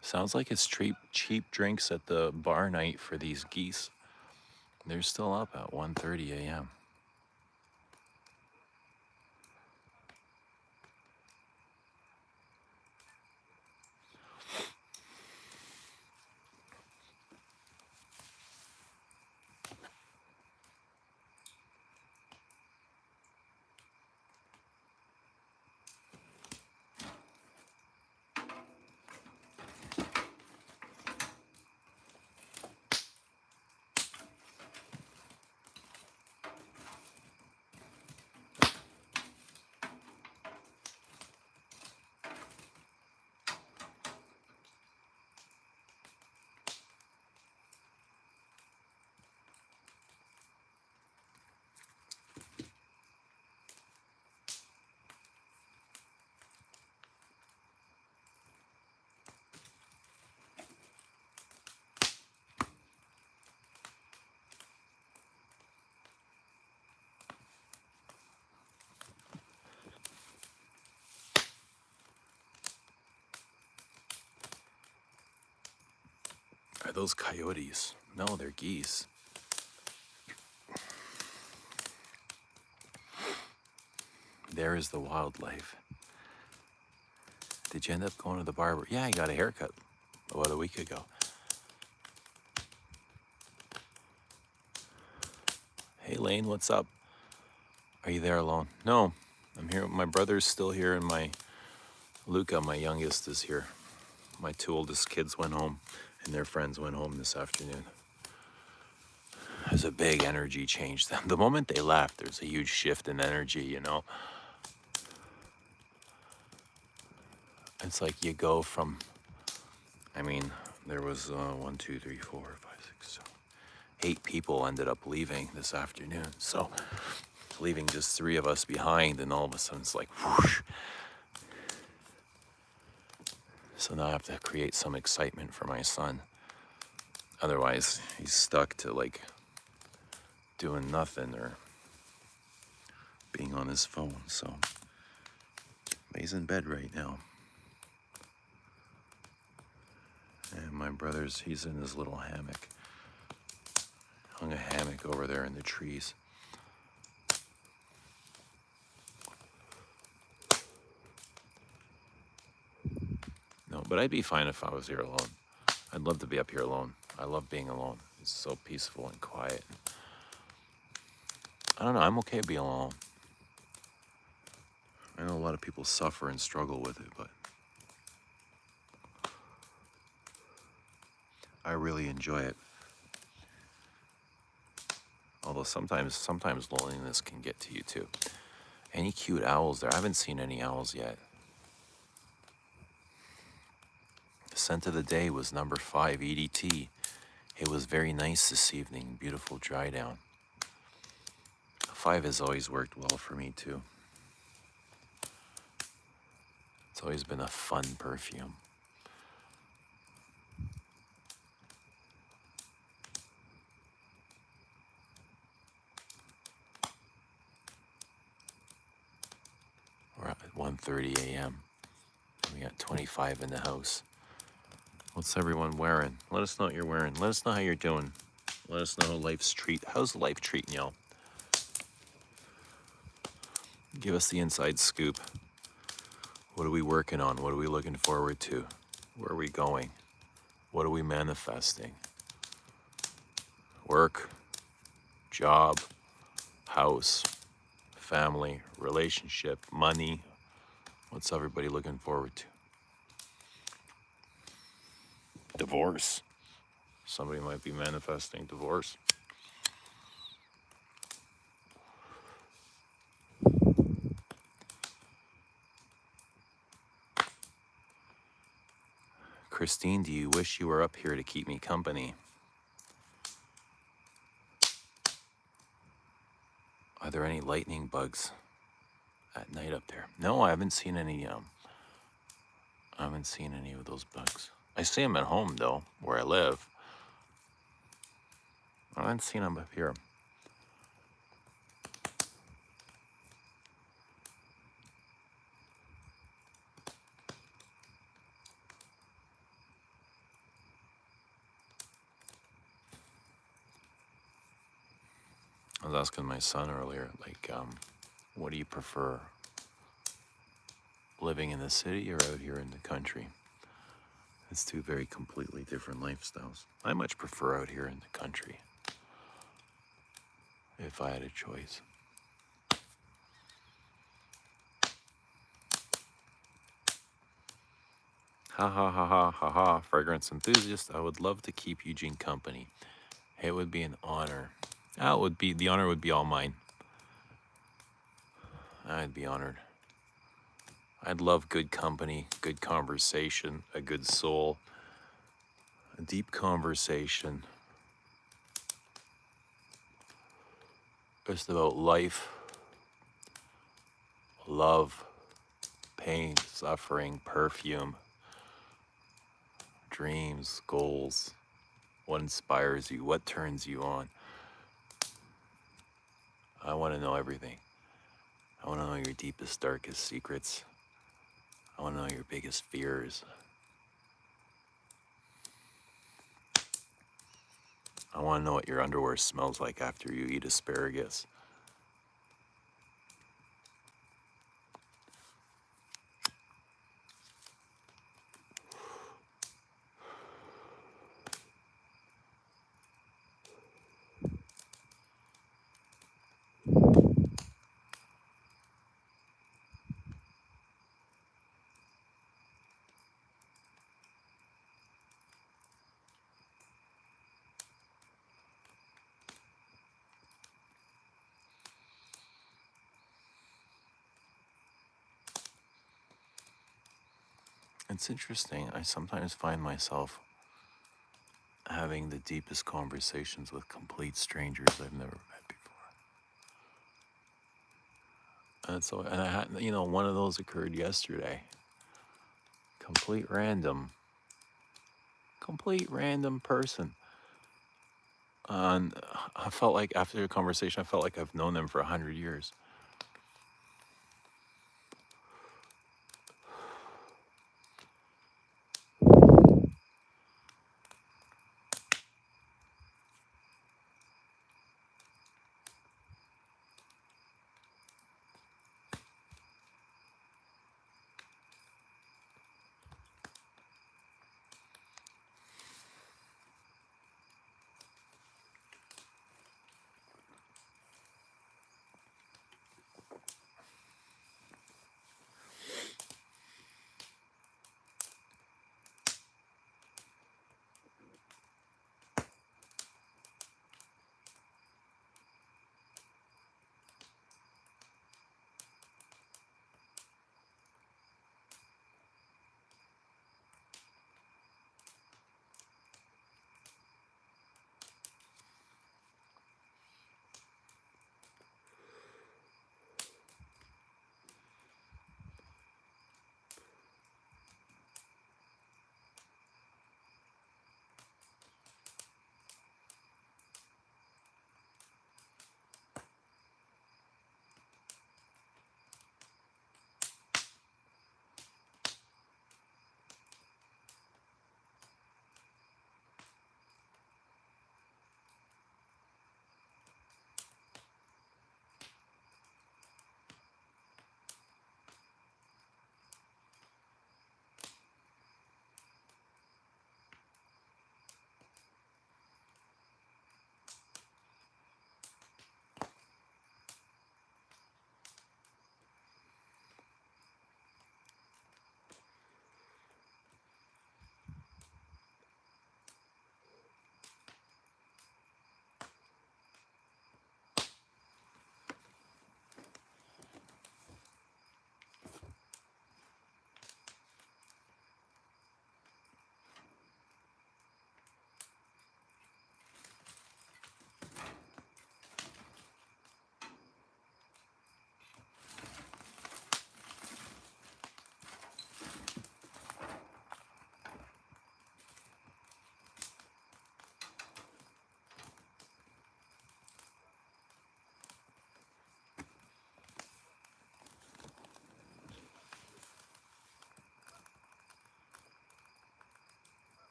Sounds like it's cheap drinks at the bar night for these geese. They're still up at 1:30 a.m. Are those coyotes? No, they're geese. There is the wildlife. Did you end up going to the barber? Yeah, I got a haircut about a week ago. Hey Lane, what's up? Are you there alone? No, I'm here. My brother's still here and Luca, my youngest, is here. My two oldest kids went home and their friends went home this afternoon. There's a big energy change. The moment they left, there's a huge shift in energy, you know? It's like you go from, there was 1, 2, 3, 4, 5, 6, 7, 8 people ended up leaving this afternoon. So leaving just 3 of us behind, and all of a sudden it's like whoosh. So now I have to create some excitement for my son. Otherwise, he's stuck to like doing nothing or being on his phone. So he's in bed right now. And my brother's, he's in his little hammock. Hung a hammock over there in the trees. No, but I'd be fine if I was here alone. I'd love to be up here alone. I love being alone. It's so peaceful and quiet. I don't know, I'm okay being alone. I know a lot of people suffer and struggle with it, but I really enjoy it. Although sometimes loneliness can get to you too. Any cute owls there? I haven't seen any owls yet. The scent of the day was number 5 EDT. It was very nice this evening. Beautiful dry down. 5 has always worked well for me too. It's always been a fun perfume. We're at 1:30 a.m. We got 25 in the house. What's everyone wearing? Let us know what you're wearing. Let us know how you're doing. Let us know how's life treating y'all. Give us the inside scoop. What are we working on? What are we looking forward to? Where are we going? What are we manifesting? Work, job, house, family, relationship, money. What's everybody looking forward to? Divorce. Somebody might be manifesting divorce. Christine, do you wish you were up here to keep me company? Are there any lightning bugs at night up there? No, I haven't seen any. I haven't seen any of those bugs. I see them at home though, where I live. I haven't seen them up here. I was asking my son earlier, like, what do you prefer? Living in the city or out here in the country? It's 2 very completely different lifestyles. I much prefer out here in the country, if I had a choice. Ha ha ha ha ha ha, fragrance enthusiast, I would love to keep Eugene company. It would be an honor. The honor would be all mine. I'd be honored. I'd love good company, good conversation, a good soul, a deep conversation. Just about life, love, pain, suffering, perfume, dreams, goals. What inspires you? What turns you on? I want to know everything. I want to know your deepest, darkest secrets. I want to know your biggest fears. I want to know what your underwear smells like after you eat asparagus. It's interesting. I sometimes find myself having the deepest conversations with complete strangers I've never met before. And so, and I had, one of those occurred yesterday. Complete random person. And I felt like after the conversation, I felt like I've known them for 100 years.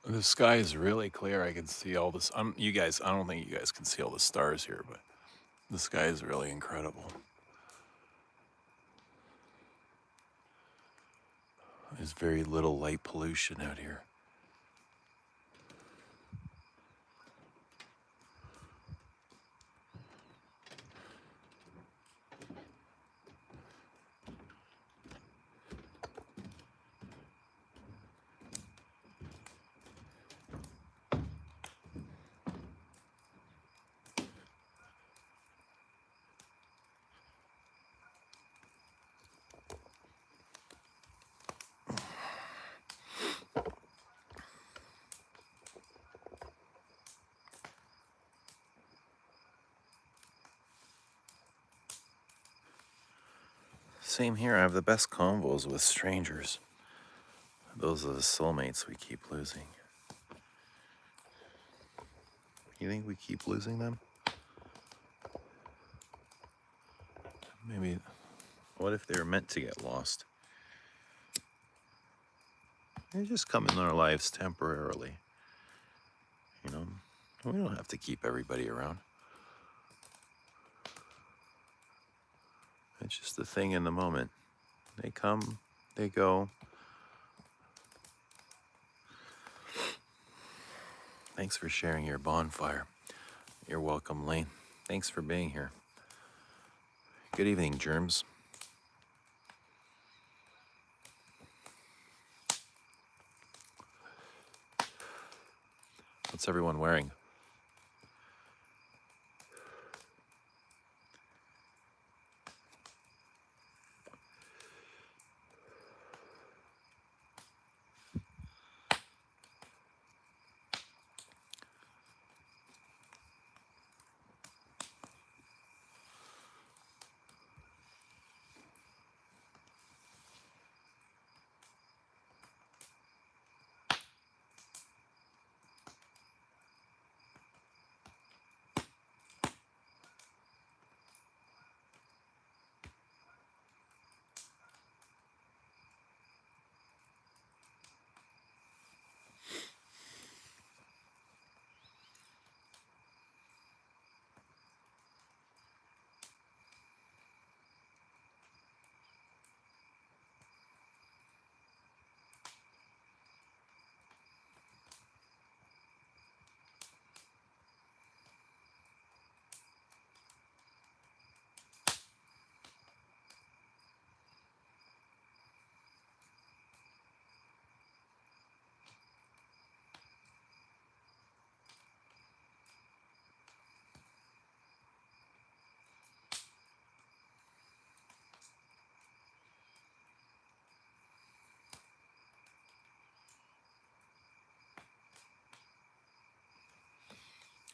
The sky is really clear. I can see all this. You guys, I don't think you guys can see all the stars here, but the sky is really incredible. There's very little light pollution out here. Same here. I have the best convos with strangers. Those are the soulmates we keep losing. You think we keep losing them? Maybe. What if they were meant to get lost? They just come in our lives temporarily. You know, we don't have to keep everybody around. It's just a thing in the moment. They come, they go. Thanks for sharing your bonfire. You're welcome, Lane. Thanks for being here. Good evening, Germs. What's everyone wearing?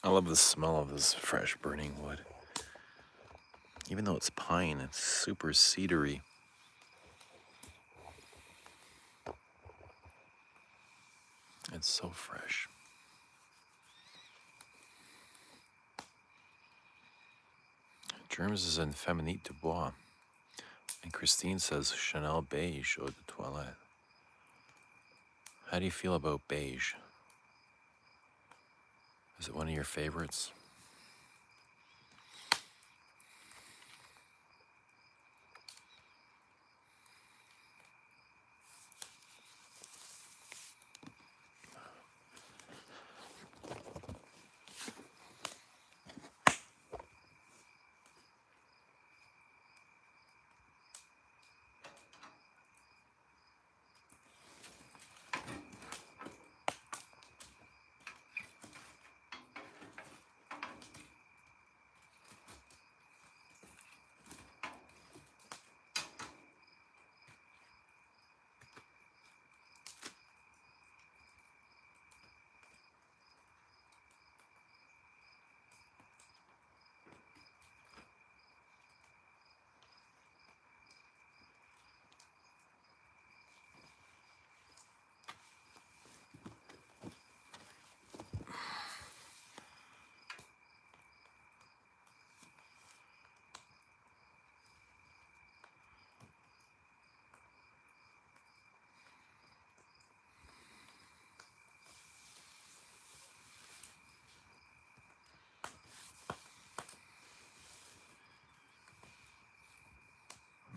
I love the smell of this fresh burning wood. Even though it's pine, it's super cedary. It's so fresh. Germs is in Feminite du Bois. And Christine says Chanel beige eau de toilette. How do you feel about beige? Is it one of your favorites?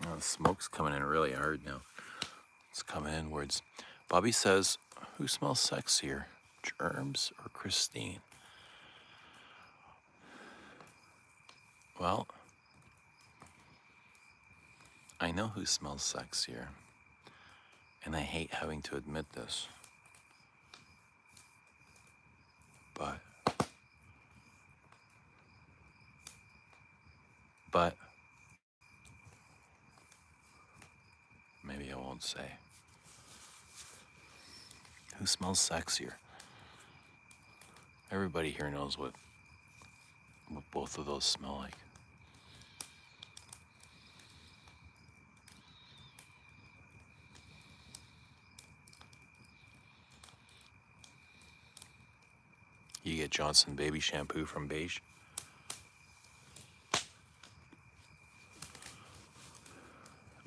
Oh, the smoke's coming in really hard now. It's coming inwards. Bobby says, who smells sexier, Germs or Christine? Well, I know who smells sexier, and I hate having to admit this. But maybe I won't say. Who smells sexier? Everybody here knows what both of those smell like. get Johnson baby shampoo from Beige.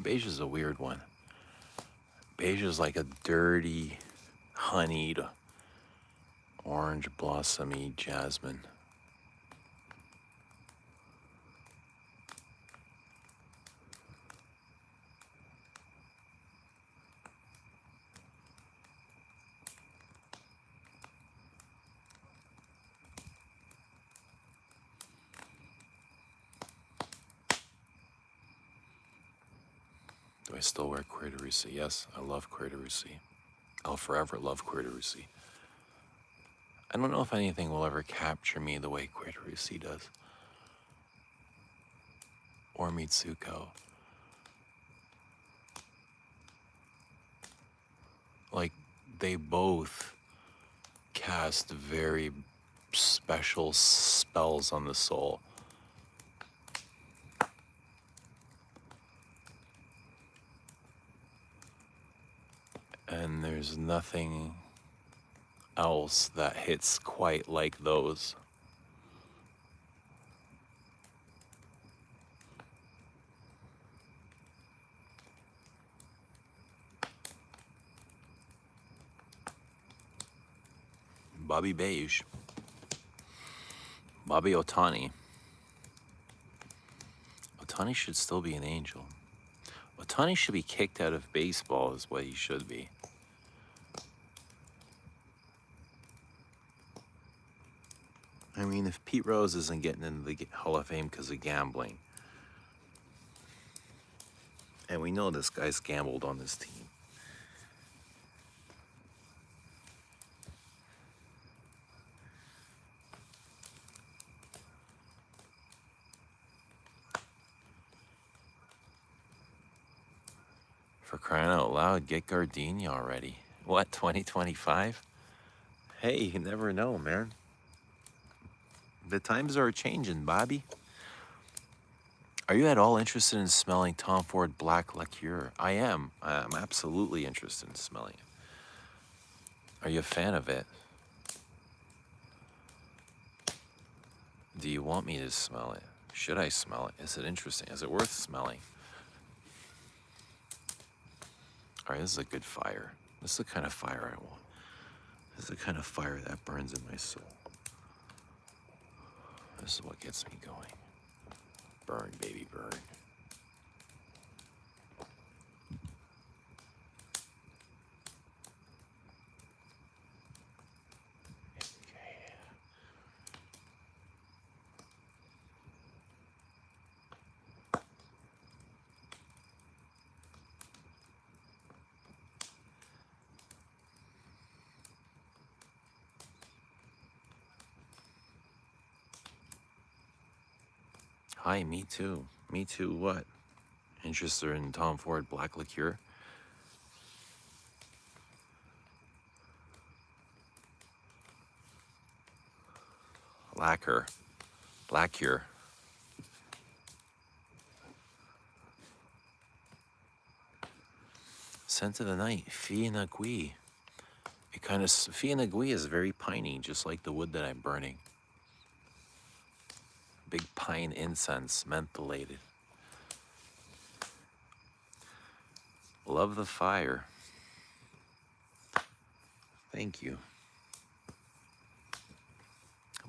Beige is a weird one. Beige is like a dirty, honeyed, orange blossomy jasmine. Do I still wear Cuir de Russie? Yes, I love Cuir de Russie. I'll forever love Cuir de Russie. I don't know if anything will ever capture me the way Cuir de Russie does. Or Mitsuko. Like, they both cast very special spells on the soul. And there's nothing else that hits quite like those. Bobby Beige. Bobby Otani. Otani should still be an angel. Otani should be kicked out of baseball is what he should be. I mean, if Pete Rose isn't getting into the Hall of Fame because of gambling, and we know this guy's gambled on this team. For crying out loud, get Gardenia already. What, 2025? Hey, you never know, man. The times are changing, Bobby. Are you at all interested in smelling Tom Ford Black Liqueur? I am. I'm absolutely interested in smelling it. Are you a fan of it? Do you want me to smell it? Should I smell it? Is it interesting? Is it worth smelling? All right, this is a good fire. This is the kind of fire I want. This is the kind of fire that burns in my soul. This is what gets me going. Burn, baby, burn. Hi, me too. Me too, what? Interested in Tom Ford Black Liqueur? Lacquer. Lacquer. Scent of the night, Fianagui. It kind of, Fianagui is very piney, just like the wood that I'm burning. Big pine incense, mentholated. Love the fire. Thank you.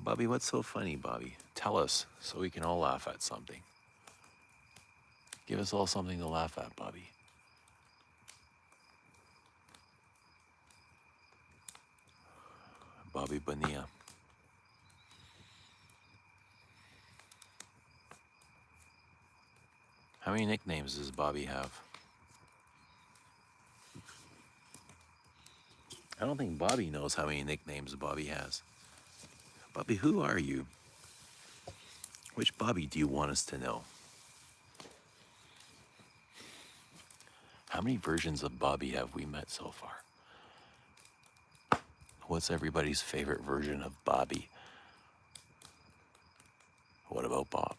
Bobby, what's so funny, Bobby? Tell us so we can all laugh at something. Give us all something to laugh at, Bobby. Bobby Bonilla. How many nicknames does Bobby have? I don't think Bobby knows how many nicknames Bobby has. Bobby, who are you? Which Bobby do you want us to know? How many versions of Bobby have we met so far? What's everybody's favorite version of Bobby? What about Bob?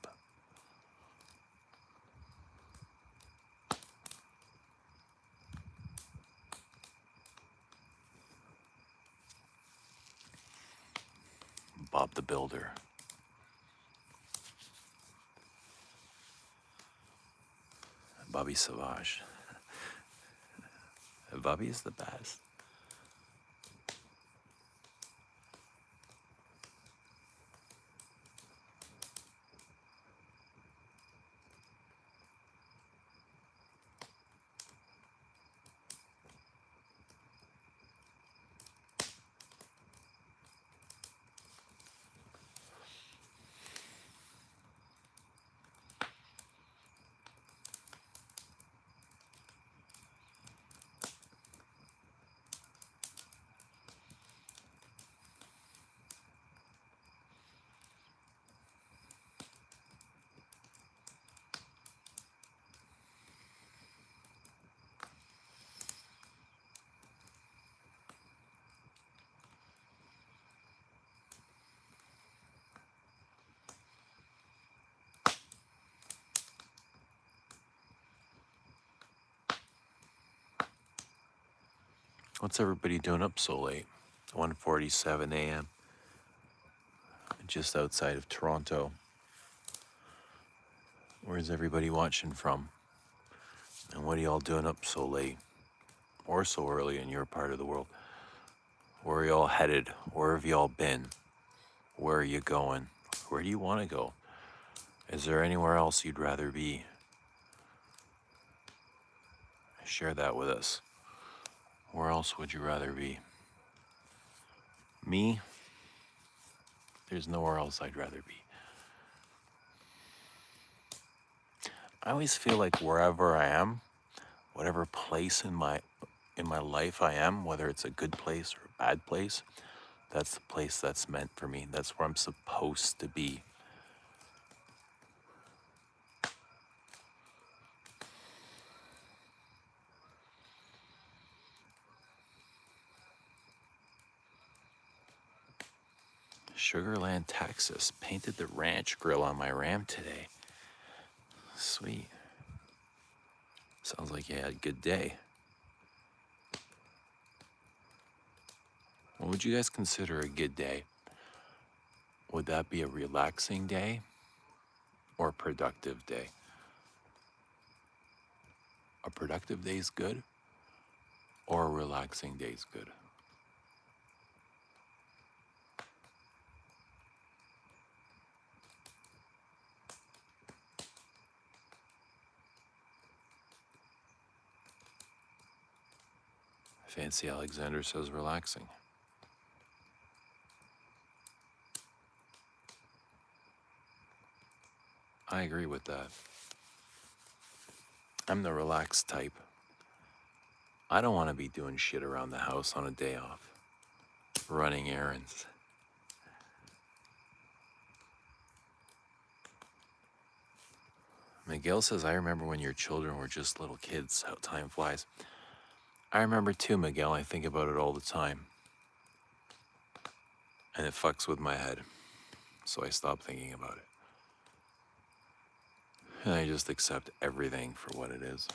Bob the Builder. Bobby Savage. Bobby is the best. What's everybody doing up so late? 1:47 a.m. just outside of Toronto. Where's everybody watching from? And what are y'all doing up so late? Or so early in your part of the world? Where are y'all headed? Where have y'all been? Where are you going? Where do you want to go? Is there anywhere else you'd rather be? Share that with us. Where else would you rather be? Me? There's nowhere else I'd rather be. I always feel like wherever I am, whatever place in my life I am, whether it's a good place or a bad place, that's the place that's meant for me. That's where I'm supposed to be. Sugarland, Texas. Painted the ranch grill on my Ram today. Sweet. Sounds like you had a good day. What would you guys consider a good day? Would that be a relaxing day or a productive day? A productive day is good or a relaxing day is good? Fancy Alexander says relaxing. I agree with that. I'm the relaxed type. I don't want to be doing shit around the house on a day off. Running errands. Miguel says, I remember when your children were just little kids, how time flies. I remember too, Miguel. I think about it all the time. And it fucks with my head. So I stop thinking about it. And I just accept everything for what it is.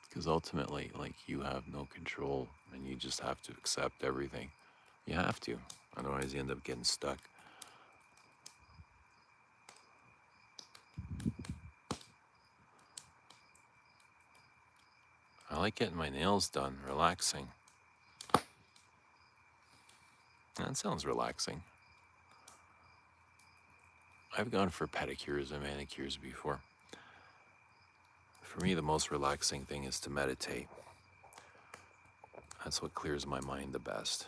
Because ultimately, like, you have no control and you just have to accept everything. You have to. Otherwise, you end up getting stuck. I like getting my nails done, relaxing. That sounds relaxing. I've gone for pedicures and manicures before. For me, the most relaxing thing is to meditate. That's what clears my mind the best.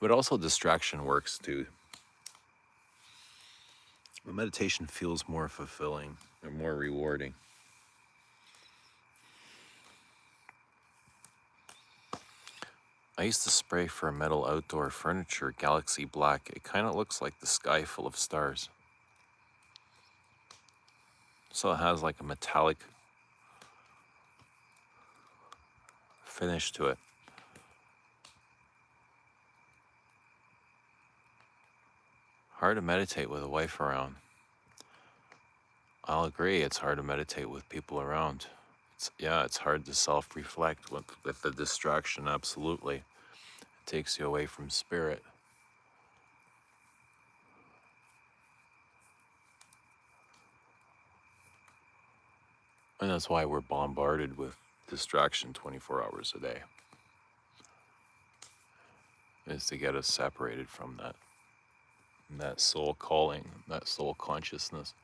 But also distraction works too. But meditation feels more fulfilling and more rewarding. I used to spray for metal outdoor furniture, Galaxy Black. It kind of looks like the sky full of stars. So it has like a metallic finish to it. Hard to meditate with a wife around. I'll agree, it's hard to meditate with people around It's hard to self-reflect with the distraction, absolutely. It takes you away from spirit. And that's why we're bombarded with distraction 24 hours a day, is to get us separated from that soul calling, that soul consciousness.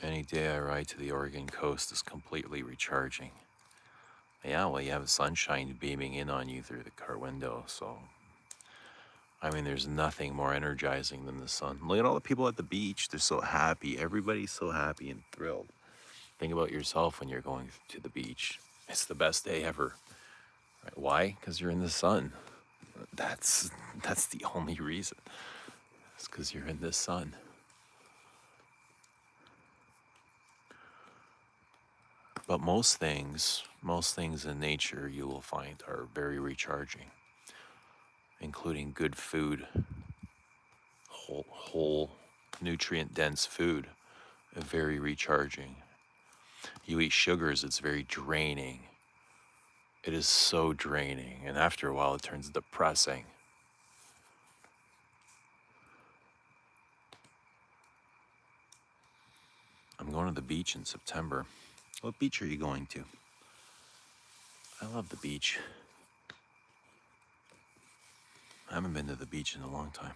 Any day I ride to the Oregon coast is completely recharging. Yeah, well, you have sunshine beaming in on you through the car window, so I mean, there's nothing more energizing than the sun. Look at all the people at the beach. They're so happy. Everybody's so happy and thrilled. Think about yourself when you're going to the beach. It's the best day ever. Right? Why? Because you're in the sun. That's the only reason. It's because you're in the sun. But most things in nature you will find are very recharging, including good food, whole nutrient-dense food, very recharging. You eat sugars, it's very draining. It is so draining, and after a while it turns depressing. I'm going to the beach in September. What beach are you going to? I love the beach. I haven't been to the beach in a long time.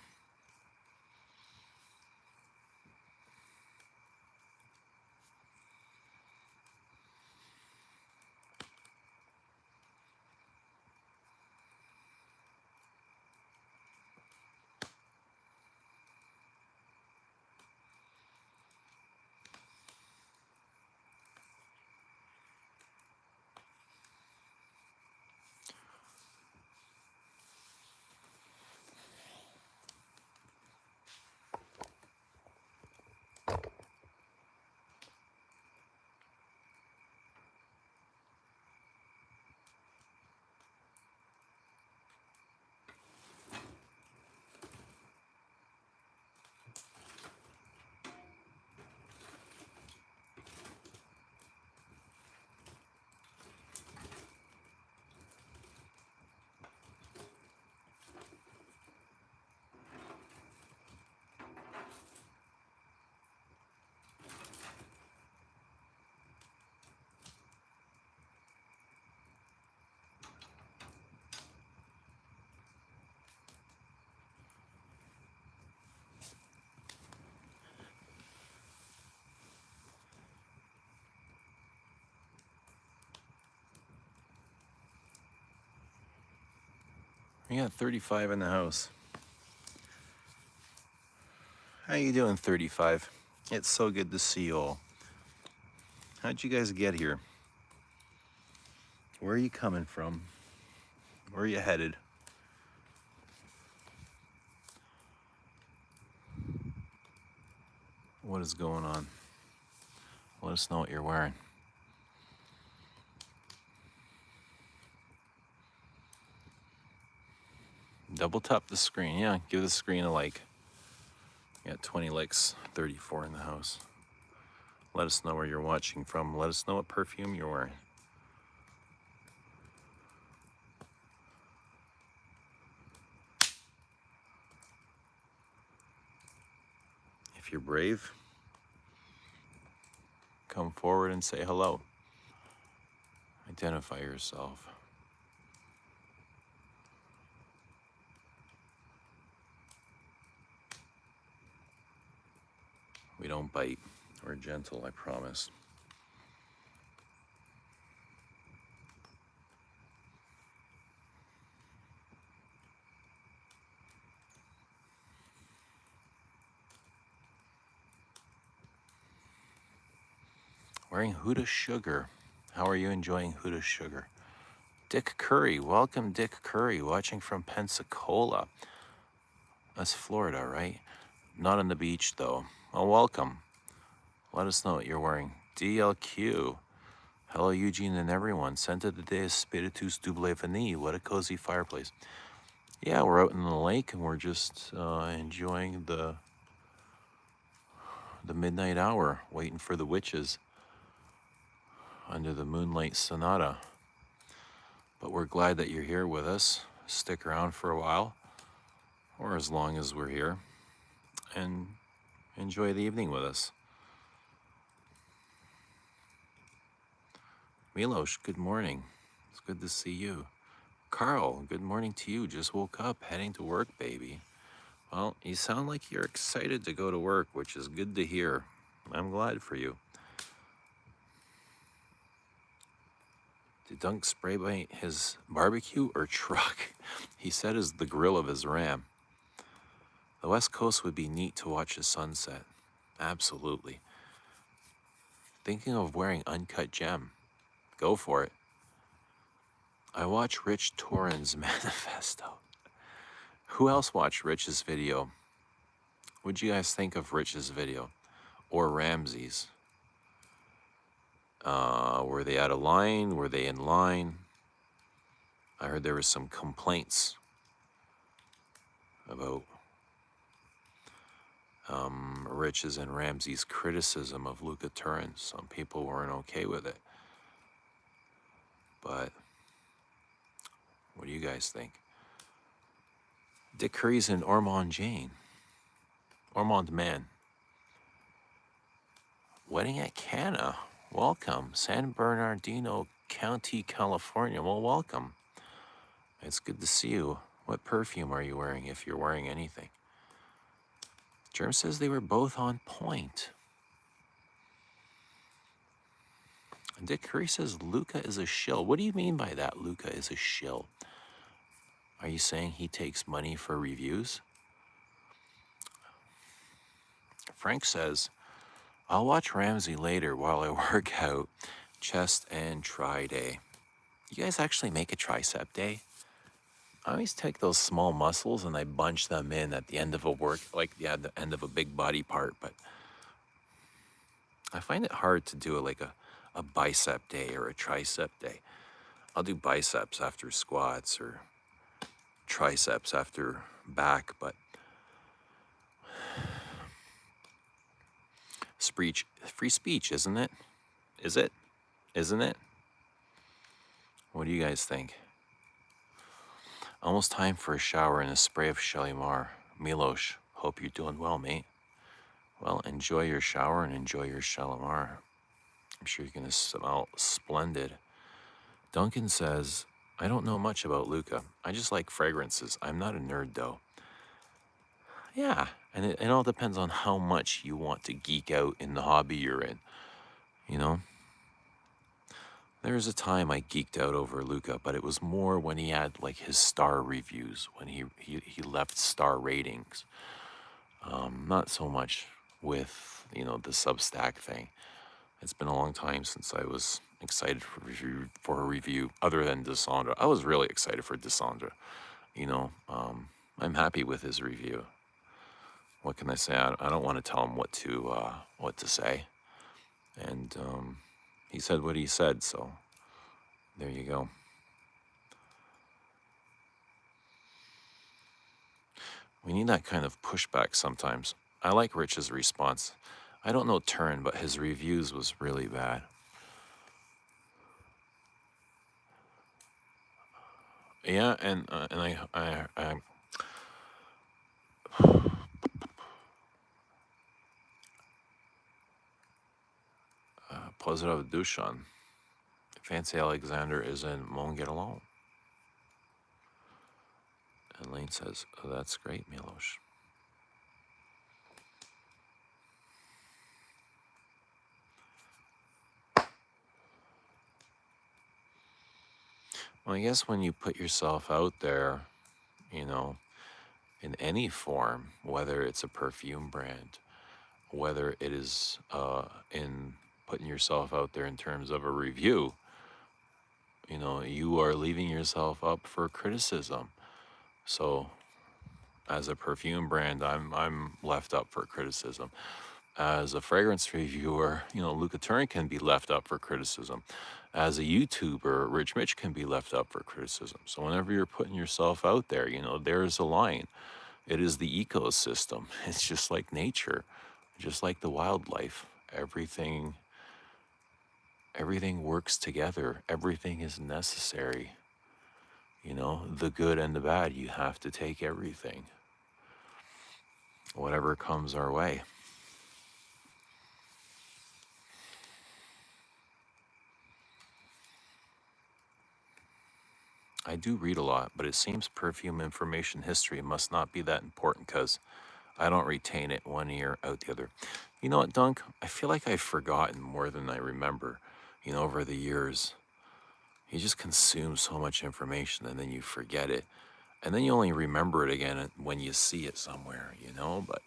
We got 35 in the house. How you doing, 35? It's so good to see you all. How'd you guys get here? Where are you coming from? Where are you headed? What is going on? Let us know what you're wearing. Double tap the screen. Yeah, give the screen a like. You got 20 likes, 34 in the house. Let us know where you're watching from. Let us know what perfume you're wearing. If you're brave, come forward and say hello. Identify yourself. We don't bite. We're gentle, I promise. Wearing Huda Sugar. How are you enjoying Huda Sugar? Dick Curry. Welcome, Dick Curry, watching from Pensacola. That's Florida, right? Not on the beach, though. Well, welcome. Let us know what you're wearing. DLQ. Hello, Eugene and everyone. Santa de Deus Spiritus Double Vanille. What a cozy fireplace. Yeah, we're out in the lake and we're just enjoying the the midnight hour, waiting for the witches under the moonlight sonata. But we're glad that you're here with us. Stick around for a while, or as long as we're here, and enjoy the evening with us. Milos, good morning. It's good to see you. Carl, good morning to you. Just woke up, heading to work, baby. Well, you sound like you're excited to go to work, which is good to hear. I'm glad for you. Did Dunk spray paint his barbecue or truck? He said is the grill of his Ram. The West Coast would be neat to watch the sunset. Absolutely. Thinking of wearing uncut gem. Go for it. I watch Rich Torren's manifesto. Who else watched Rich's video? What'd you guys think of Rich's video? Or Ramsey's? Were they out of line? Were they in line? I heard there were some complaints about Rich's and Ramsey's criticism of Luca Turin. Some people weren't okay with it. But what do you guys think? Dick Curry's and Ormond Jane. Ormond Man. Wedding at Cana. Welcome. San Bernardino County, California. Well, welcome. It's good to see you. What perfume are you wearing, if you're wearing anything? Germ says they were both on point. And Dick Curry says Luca is a shill. What do you mean by that, Luca is a shill? Are you saying he takes money for reviews? Frank says, I'll watch Ramsey later while I work out. Chest and tri day. You guys actually make a tricep day? I always take those small muscles and I bunch them in at the end of a the end of a big body part, but I find it hard to do a bicep day or a tricep day. I'll do biceps after squats or triceps after back, but free speech, isn't it? Is it? Isn't it? What do you guys think? Almost time for a shower and a spray of Shalimar. Milos, hope you're doing well, mate. Well, enjoy your shower and enjoy your Shalimar. I'm sure you're going to smell splendid. Duncan says, I don't know much about Luca. I just like fragrances. I'm not a nerd, though. Yeah, and it all depends on how much you want to geek out in the hobby you're in, you know? There was a time I geeked out over Luca, but it was more when he had like his star reviews, when he left star ratings. Not so much with, the Substack thing. It's been a long time since I was excited for a review other than Desandra. I was really excited for Desandra. I'm happy with his review. What can I say? I don't want to tell him what to say. And he said what he said, so there you go. We need that kind of pushback sometimes. I like Rich's response. I don't know Turin, but his reviews was really bad. Yeah, and I Positive Dushan. Fancy Alexander is in Won't Get Along. And Lane says, oh, that's great, Milos. Well, I guess when you put yourself out there, in any form, whether it's a perfume brand, whether it is in putting yourself out there in terms of a review, you are leaving yourself up for criticism. So as a perfume brand, I'm left up for criticism. As a fragrance reviewer, Luca Turin can be left up for criticism. As a YouTuber, Rich Mitch can be left up for criticism. So whenever you're putting yourself out there, there's a line. It is the ecosystem. It's just like nature. Just like the wildlife, everything works together. Everything is necessary. The good and the bad, you have to take everything, whatever comes our way. I do read a lot, but it seems perfume information history must not be that important because I don't retain it one ear out the other. You know what, Dunk? I feel like I've forgotten more than I remember, over the years. You just consume so much information and then you forget it. And then you only remember it again when you see it somewhere. But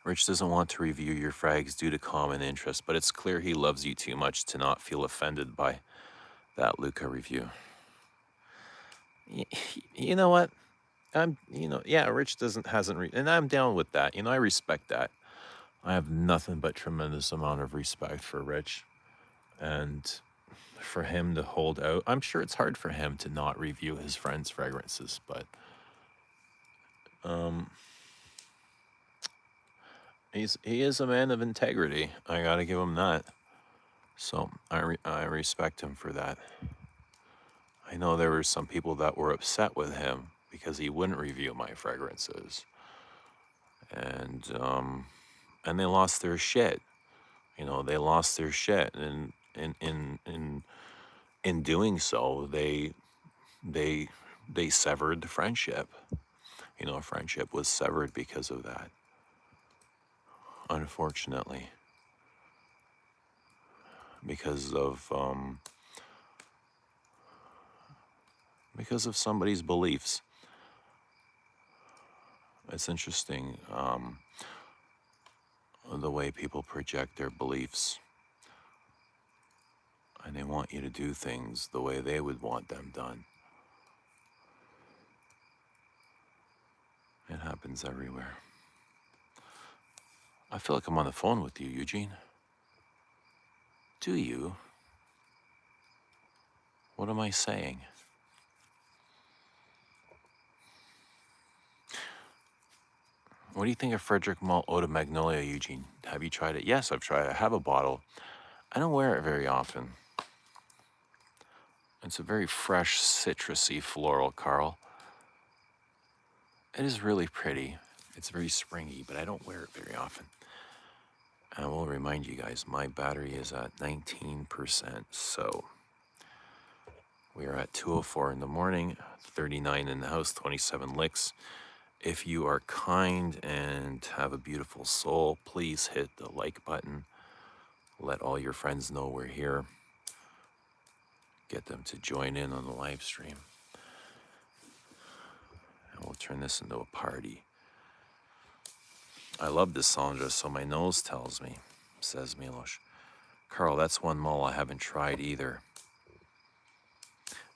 Rich doesn't want to review your frags due to common interest, but it's clear he loves you too much to not feel offended by that Luca review. You know what? Rich hasn't, and I'm down with that. I respect that. I have nothing but tremendous amount of respect for Rich, and for him to hold out. I'm sure it's hard for him to not review his friends' fragrances, but he is a man of integrity. I gotta give him that. So I respect him for that. I know there were some people that were upset with him because he wouldn't review my fragrances, and they lost their shit. They lost their shit, and in doing so, they severed the friendship. Friendship was severed because of that. Unfortunately, because of somebody's beliefs. It's interesting the way people project their beliefs, and they want you to do things the way they would want them done. It happens everywhere. I feel like I'm on the phone with you, Eugene. Do you? What am I saying? What do you think of Frederick Malt Eau de Magnolia, Eugene? Have you tried it? Yes, I've tried it. I have a bottle. I don't wear it very often. It's a very fresh, citrusy floral, Carl. It is really pretty. It's very springy, but I don't wear it very often. And I will remind you guys, my battery is at 19%, so we are at 2:04 in the morning, 39 in the house, 27 licks. If you are kind and have a beautiful soul, please hit the like button. Let all your friends know we're here. Get them to join in on the live stream. And we'll turn this into a party. I love this Sandra, so my nose tells me, says Milosh. Carl, that's one mall I haven't tried either.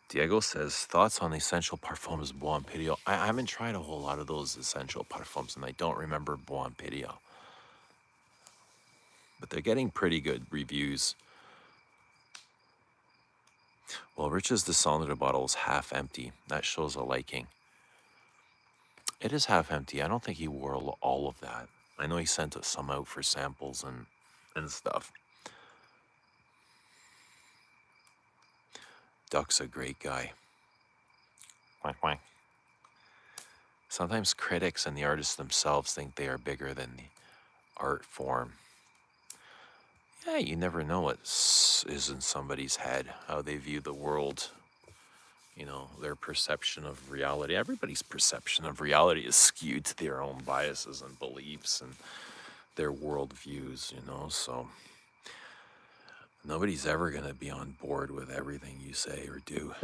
Diego says, thoughts on essential parfums Bois Imperial. I haven't tried a whole lot of those essential parfums, and I don't remember Bois Imperial. But they're getting pretty good reviews. Well, Rich's Descendant bottle is half empty. That shows a liking. It is half empty. I don't think he wore all of that. I know he sent us some out for samples and stuff. Duck's a great guy. Quack, quack. Sometimes critics and the artists themselves think they are bigger than the art form. Yeah, you never know what is in somebody's head, how they view the world, their perception of reality. Everybody's perception of reality is skewed to their own biases and beliefs and their worldviews, so nobody's ever going to be on board with everything you say or do.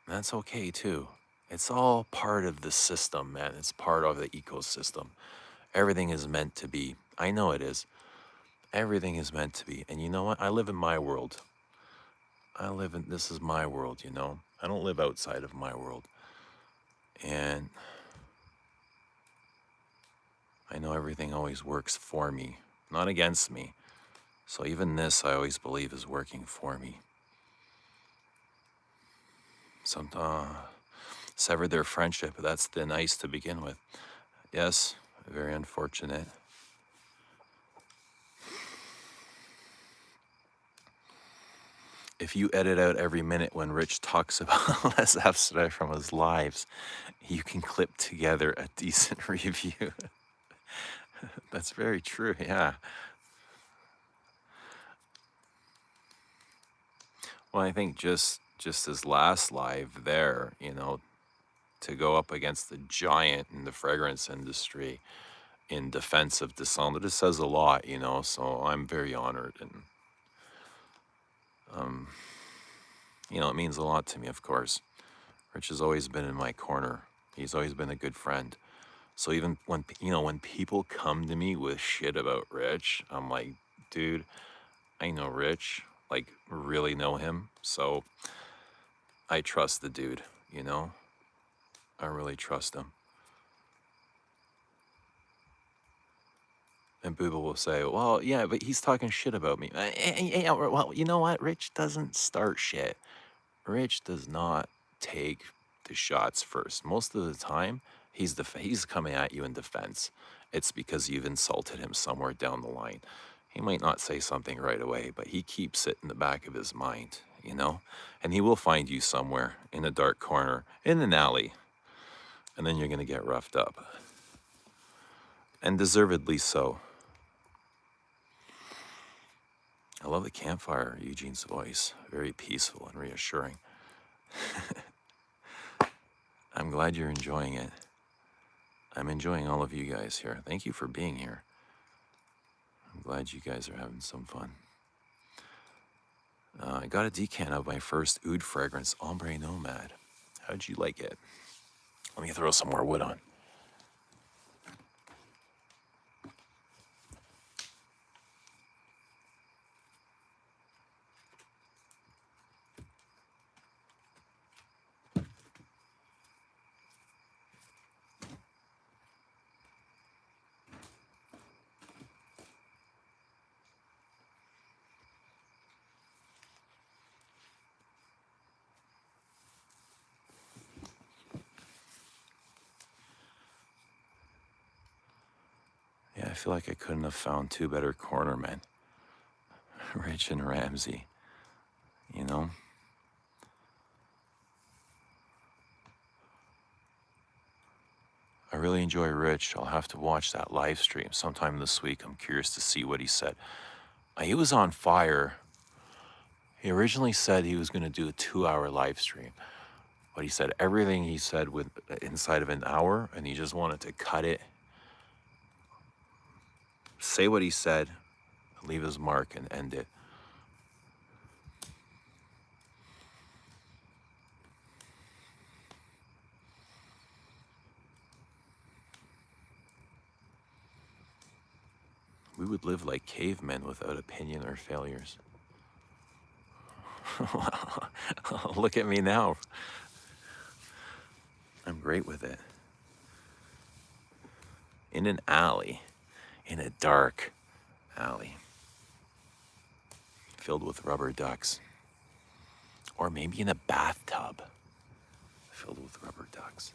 That's okay, too. It's all part of the system, man. It's part of the ecosystem. Everything is meant to be. I know it is. Everything is meant to be. And you know what? I live in my world. This is my world, I don't live outside of my world. And I know everything always works for me, not against me. So even this, I always believe, is severed their friendship. That's thin ice to begin with. Yes, very unfortunate. If you edit out every minute when Rich talks about Les Abstray from his lives, you can clip together a decent review. That's very true, yeah. Well, I think just his last live there, you know, to go up against the giant in the fragrance industry in defense of Descendre, this says a lot, you know, so I'm very honored. And, you know, it means a lot to me, of course. Rich has always been in my corner. He's always been a good friend. So even when, you know, when people come to me with shit about Rich, I'm like, dude, I know Rich, like really know him. So I trust the dude, you know, I really trust him. And people will say, well, yeah, but he's talking shit about me. Yeah, well, you know what? Rich doesn't start shit. Rich does not take the shots first. Most of the time, he's coming at you in defense. It's because you've insulted him somewhere down the line. He might not say something right away, but he keeps it in the back of his mind, you know? And he will find you somewhere in a dark corner, in an alley, and then you're going to get roughed up. And deservedly so. I love the campfire, Eugene's voice. Very peaceful and reassuring. I'm glad you're enjoying it. I'm enjoying all of you guys here. Thank you for being here. I'm glad you guys are having some fun. I got a decant of my first oud fragrance, Ombre Nomad. How'd you like it? Let me throw some more wood on. Yeah, I feel like I couldn't have found two better cornermen. Rich and Ramsey, you know? I really enjoy Rich. I'll have to watch that live stream sometime this week. I'm curious to see what he said. He was on fire. He originally said he was going to do a 2-hour live stream, but he said everything he said with inside of an hour, and he just wanted to cut it, say what he said, leave his mark, and end it. We would live like cavemen without opinion or failures. Look at me now. I'm great with it. In an alley, in a dark alley, filled with rubber ducks. Or maybe in a bathtub, filled with rubber ducks.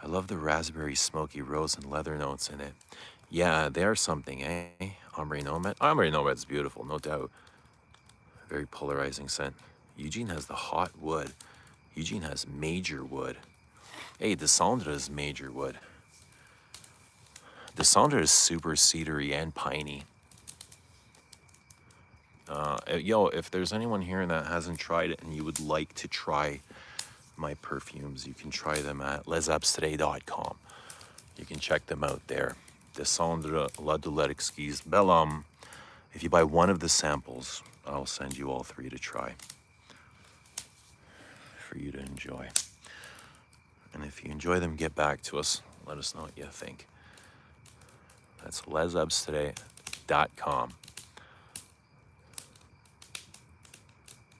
I love the raspberry, smoky rose and leather notes in it. Yeah, they are something, eh? Ombre Nomad? Ombre Nomad's beautiful, no doubt. Very polarizing scent. Eugene has the hot wood. Eugene has major wood. Hey, Descendre is major wood. Descendre is super cedary and piney. Yo, if there's anyone here that hasn't tried it and you would like to try my perfumes, you can try them at lesabstray.com. You can check them out there. Descendre, La Doulette Exquise, Bel Homme. If you buy one of the samples, I'll send you all 3 to try for you to enjoy. And if you enjoy them, get back to us. Let us know what you think. That's lesabstray.com.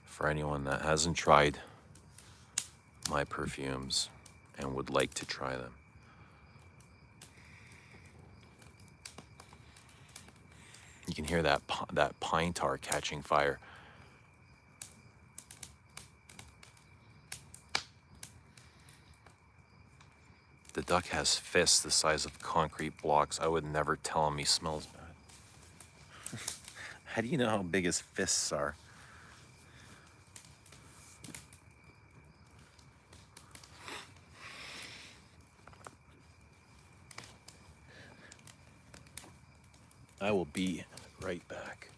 For anyone that hasn't tried my perfumes and would like to try them. You can hear that pine tar catching fire. duck has fists the size of concrete blocks. I would never tell him he smells bad. How do you know how big his fists are? I will be right back.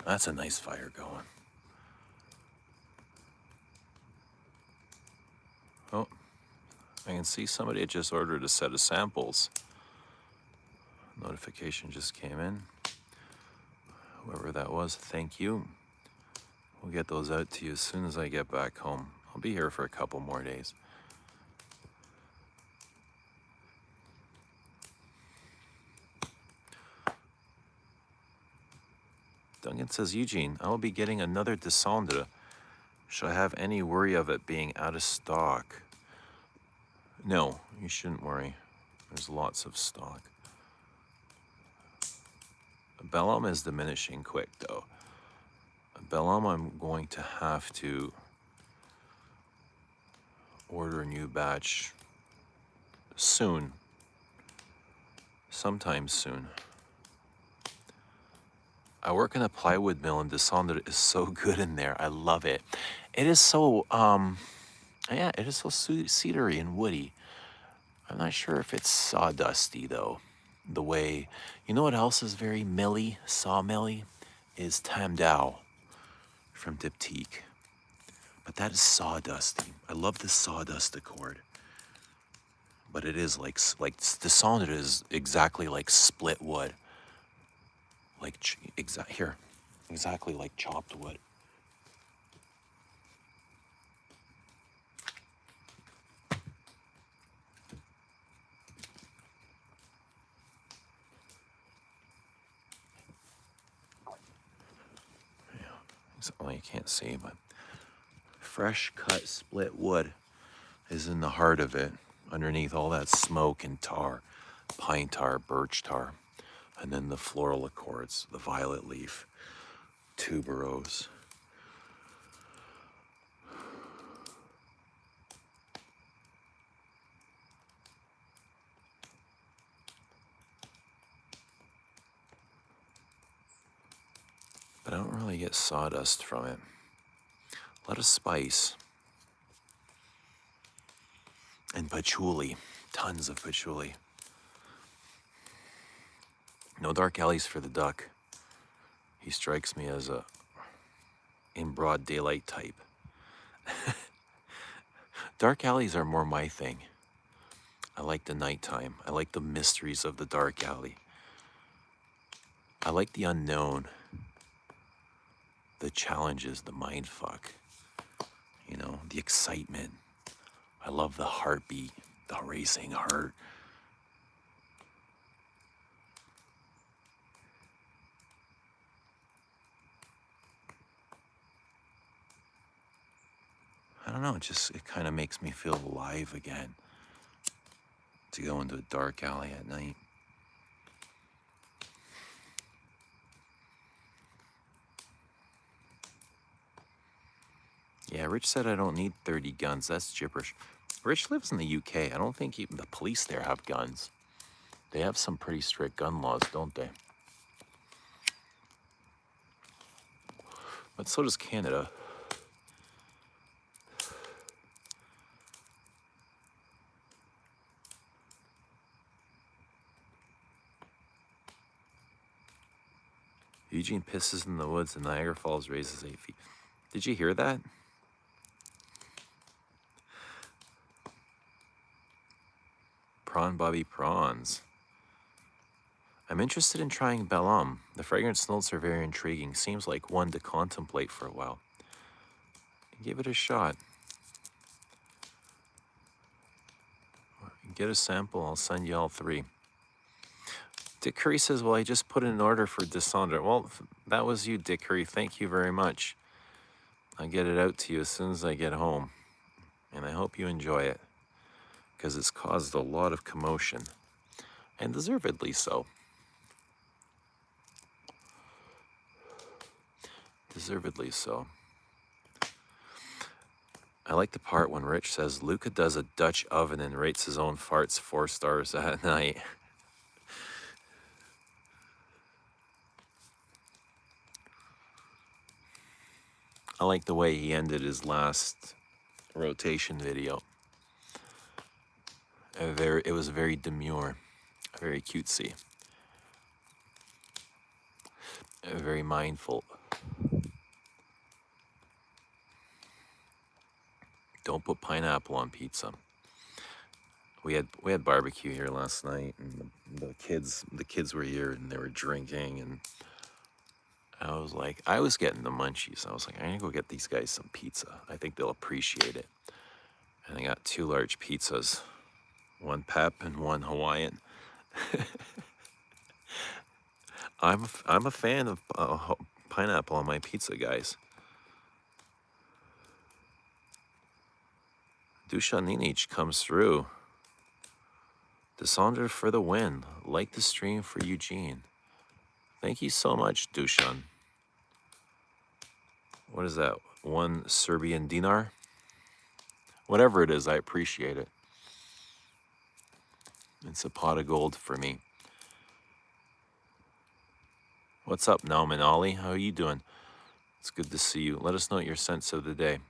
That's a nice fire going. Oh, I can see somebody had just ordered a set of samples. Notification just came in. Whoever that was, thank you. We'll get those out to you as soon as I get back home. I'll be here for a couple more days. Duncan says, Eugene, I will be getting another descendre. Should I have any worry of it being out of stock? No, you shouldn't worry. There's lots of stock. Bellum is diminishing quick, though. Bellum, I'm going to have to order a new batch soon. Sometime soon. I work in a plywood mill, and descendre is so good in there. I love it. It is so, yeah, it is so cedary and woody. I'm not sure if it's sawdusty, though. The way, you know what else is very milly, sawmilly, is Tamdao from Diptyque. But that is sawdusty. I love the sawdust accord. But it is like descendre is exactly like split wood. Like, exactly like chopped wood. Yeah, well, you can't see, but fresh cut split wood is in the heart of it, underneath all that smoke and tar, pine tar, birch tar, and then the floral accords, the violet leaf, tuberose. But I don't really get sawdust from it. A lot of spice. And patchouli, tons of patchouli. No dark alleys for the duck. He strikes me as a in broad daylight type. Dark alleys are more my thing. I like the nighttime. I like the mysteries of the dark alley. I like the unknown, the challenges, the mind fuck, you know, the excitement. I love the heartbeat, the racing heart. I don't know, it kind of makes me feel alive again to go into a dark alley at night. Yeah, Rich said I don't need 30 guns. That's gibberish. Rich lives in the UK. I don't think even the police there have guns. They have some pretty strict gun laws, don't they? But so does Canada. Eugene pisses in the woods and Niagara Falls raises 8 feet. Did you hear that? Prawn Bobby Prawns. I'm interested in trying Bellum. The fragrance notes are very intriguing. Seems like one to contemplate for a while. Give it a shot. Get a sample. I'll send you all 3. Dick Curry says, well, I just put in an order for Descendre. Well, that was you, Dick Curry. Thank you very much. I'll get it out to you as soon as I get home. And I hope you enjoy it, because it's caused a lot of commotion, and deservedly so. Deservedly so. I like the part when Rich says Luca does a Dutch oven and rates his own farts 4 stars at night. I like the way he ended his last rotation video. It was very demure, very cutesy, very mindful. Don't put pineapple on pizza. We had barbecue here last night, and the kids were here, and they were drinking, and I was getting the munchies. I was like, I need to go get these guys some pizza. I think they'll appreciate it. And I got 2 large pizzas, 1 pep and 1 Hawaiian. I'm a fan of pineapple on my pizza, guys. Dusan Ninich comes through. Descendre for the win. Like the stream for Eugene. Thank you so much, Dusan. What is that? 1 Serbian dinar? Whatever it is, I appreciate it. It's a pot of gold for me. What's up, Nauman Ali? How are you doing? It's good to see you. Let us know your sense of the day.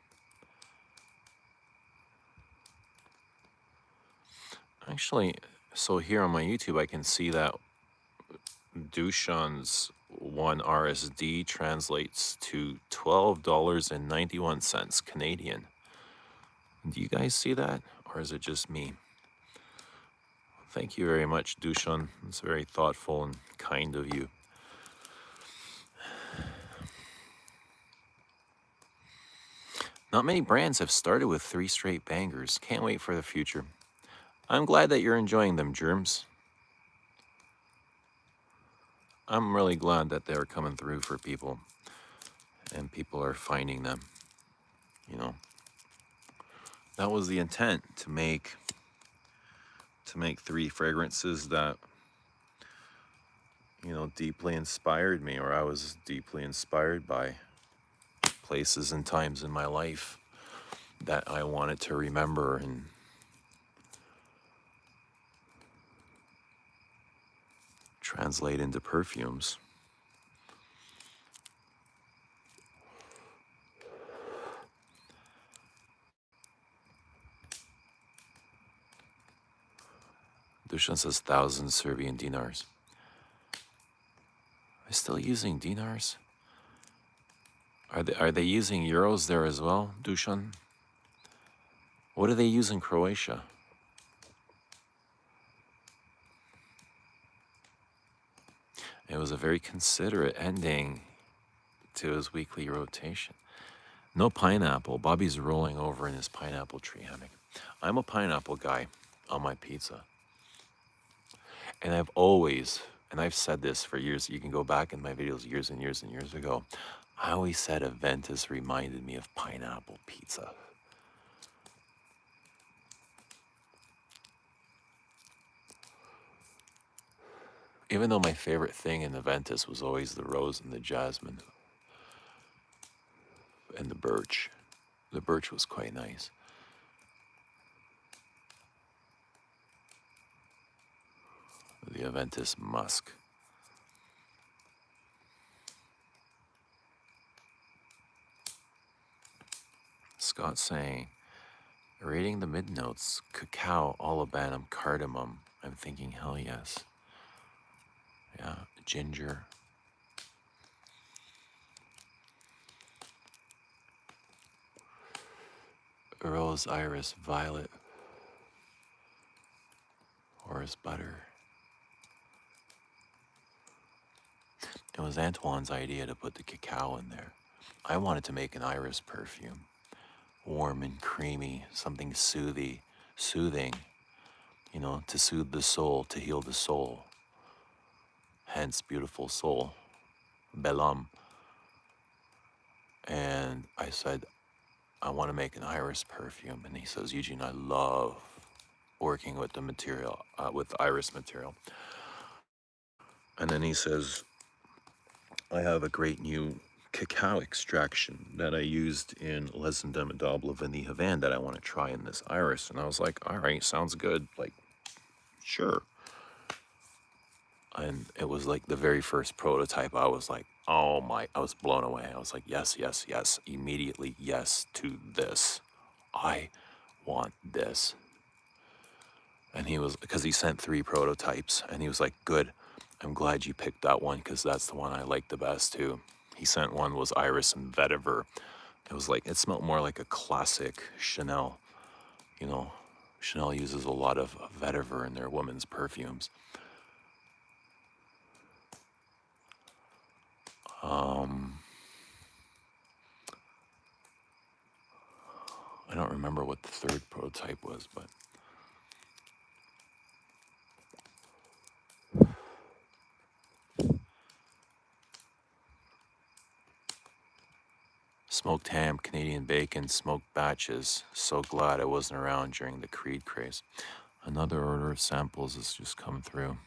Actually, so here on my YouTube, I can see that Dushan's 1 RSD translates to $12.91 Canadian. Do you guys see that? Or is it just me? Thank you very much, Dushan. It's very thoughtful and kind of you. Not many brands have started with 3 straight bangers. Can't wait for the future. I'm glad that you're enjoying them, Germs. I'm really glad that they're coming through for people, and people are finding them, you know. that was the intent, to make three fragrances that, deeply inspired me, or I was deeply inspired by places and times in my life that I wanted to remember and translate into perfumes. Dushan says 1,000 Serbian dinars. Are they still using dinars? Are they using euros there as well, Dushan? What do they use in Croatia? It was a very considerate ending to his weekly rotation. No pineapple. Bobby's rolling over in his pineapple tree hammock. I'm a pineapple guy on my pizza. And I've said this for years, you can go back in my videos years and years and years ago. I always said Aventus reminded me of pineapple pizza. Even though my favorite thing in Aventus was always the rose and the jasmine and the birch. The birch was quite nice. The Aventus musk. Scott saying, rating the mid notes, cacao, olibanum, cardamom. I'm thinking, hell yes. Yeah, ginger. Rose, iris, violet. Orris butter. It was Antoine's idea to put the cacao in there. I wanted to make an iris perfume. Warm and creamy, something soothing, to soothe the soul, to heal the soul. Hence, beautiful soul, Belam. And I said, I want to make an iris perfume. And he says, Eugene, I love working with the material, with the iris material. And then he says, I have a great new cacao extraction that I used in Les Indomptables Vanille Havane that I want to try in this iris. And I was like, all right, sounds good. Like, sure. And it was like the very first prototype. I was like, oh my, I was blown away. I was like, yes, yes, yes. Immediately, yes to this. I want this. And he was, because he sent 3 prototypes, and he was like, good. I'm glad you picked that one because that's the one I like the best too. He sent one was iris and vetiver. It was like, it smelled more like a classic Chanel. Chanel uses a lot of vetiver in their women's perfumes. I don't remember what the 3rd prototype was, but smoked ham, Canadian bacon, smoked batches. So glad I wasn't around during the Creed craze. Another order of samples has just come through.